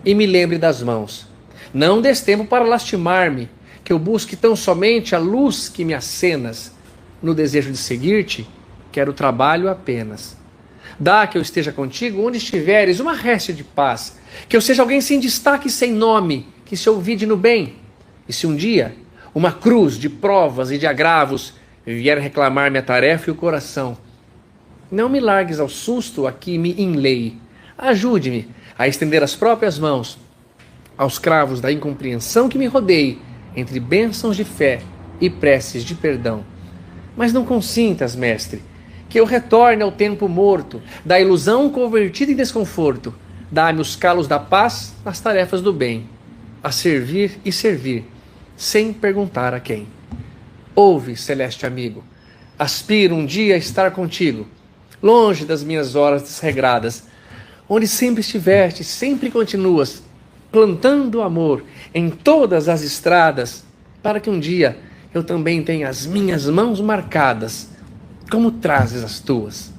e me lembre das mãos. Não des tempo para lastimar-me, que eu busque tão somente a luz que me acenas. No desejo de seguir-te, quero trabalho apenas. Dá que eu esteja contigo onde estiveres, uma réstia de paz. Que eu seja alguém sem destaque e sem nome, que se ouvide no bem. E se um dia uma cruz de provas e de agravos vier reclamar minha tarefa e o coração, não me largues ao susto a que me enleie. Ajude-me a estender as próprias mãos aos cravos da incompreensão que me rodeie, entre bênçãos de fé e preces de perdão. Mas não consintas, mestre, que eu retorne ao tempo morto, da ilusão convertida em desconforto. Dá-me os calos da paz nas tarefas do bem, a servir e servir, sem perguntar a quem. Ouve, celeste amigo, aspiro um dia a estar contigo, longe das minhas horas desregradas, onde sempre estiveste, sempre continuas, plantando amor em todas as estradas, para que um dia eu também tenha as minhas mãos marcadas, como trazes as tuas.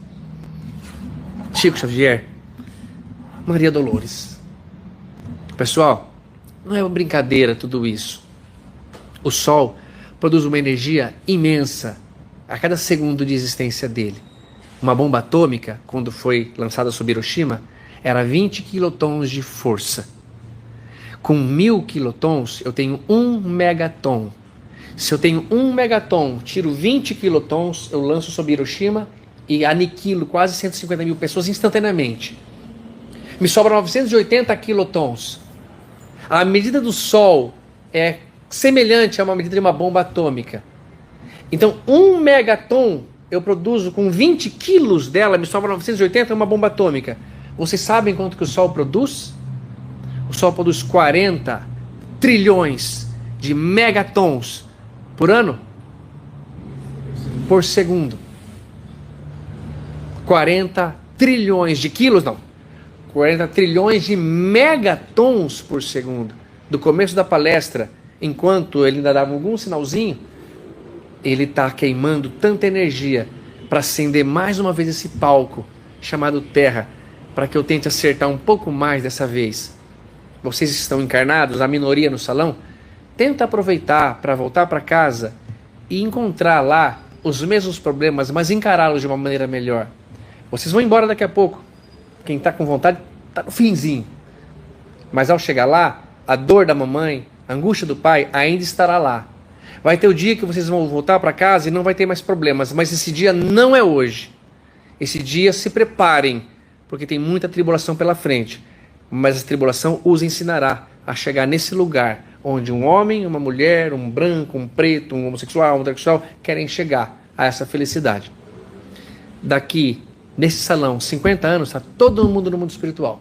Chico Xavier, Maria Dolores. Pessoal, não é uma brincadeira tudo isso. O Sol produz uma energia imensa a cada segundo de existência dele. Uma bomba atômica, quando foi lançada sobre Hiroshima, era 20 quilotons de força. Com 1000 quilotons, eu tenho 1 megaton. Se eu tenho 1 megaton, tiro 20 quilotons, eu lanço sobre Hiroshima e aniquilo quase 150 mil pessoas instantaneamente. Me sobra 980 quilotons. A medida do Sol é semelhante a uma medida de uma bomba atômica. Então, 1 megaton eu produzo com 20 quilos dela, me sobra 980, é uma bomba atômica. Vocês sabem quanto que o Sol produz? O Sol produz 40 trilhões de megatons por ano? Por segundo. 40 trilhões de quilos, não. 40 trilhões de megatons por segundo. Do começo da palestra, enquanto ele ainda dava algum sinalzinho, ele está queimando tanta energia para acender mais uma vez esse palco chamado Terra, para que eu tente acertar um pouco mais dessa vez. Vocês estão encarnados, a minoria no salão, tenta aproveitar para voltar para casa e encontrar lá os mesmos problemas, mas encará-los de uma maneira melhor. Vocês vão embora daqui a pouco. Quem está com vontade está no finzinho. Mas ao chegar lá, a dor da mamãe, a angústia do pai ainda estará lá. Vai ter o dia que vocês vão voltar para casa e não vai ter mais problemas, mas esse dia não é hoje. Esse dia se preparem, porque tem muita tribulação pela frente. Mas a tribulação os ensinará a chegar nesse lugar onde um homem, uma mulher, um branco, um preto, um homossexual, um heterossexual querem chegar a essa felicidade. Daqui, nesse salão, 50 anos, está todo mundo no mundo espiritual.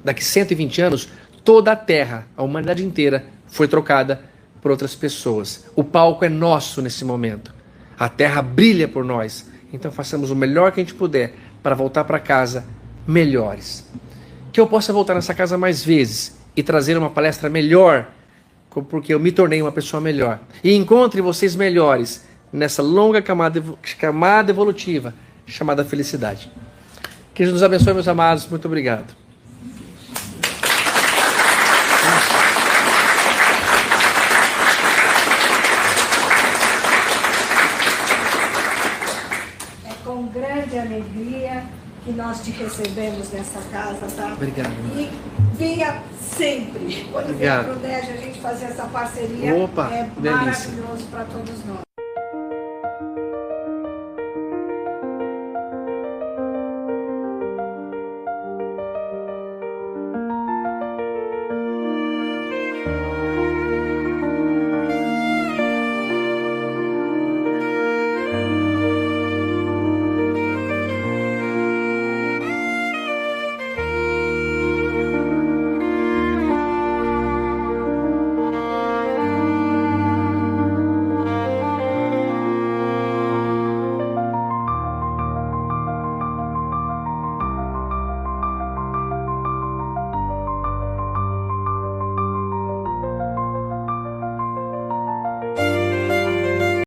Daqui 120 anos, toda a Terra, a humanidade inteira, foi trocada por outras pessoas. O palco é nosso nesse momento. A Terra brilha por nós. Então façamos o melhor que a gente puder para voltar para casa melhores. Que eu possa voltar nessa casa mais vezes e trazer uma palestra melhor, porque eu me tornei uma pessoa melhor. E encontre vocês melhores nessa longa camada evolutiva chamada felicidade. Que Jesus nos abençoe, meus amados. Muito obrigado. É com grande alegria que nós te recebemos nessa casa, tá? Obrigado. E venha sempre. Quando vier para o NED, a gente fazer essa parceria. Opa, é delícia. maravilhoso para todos nós.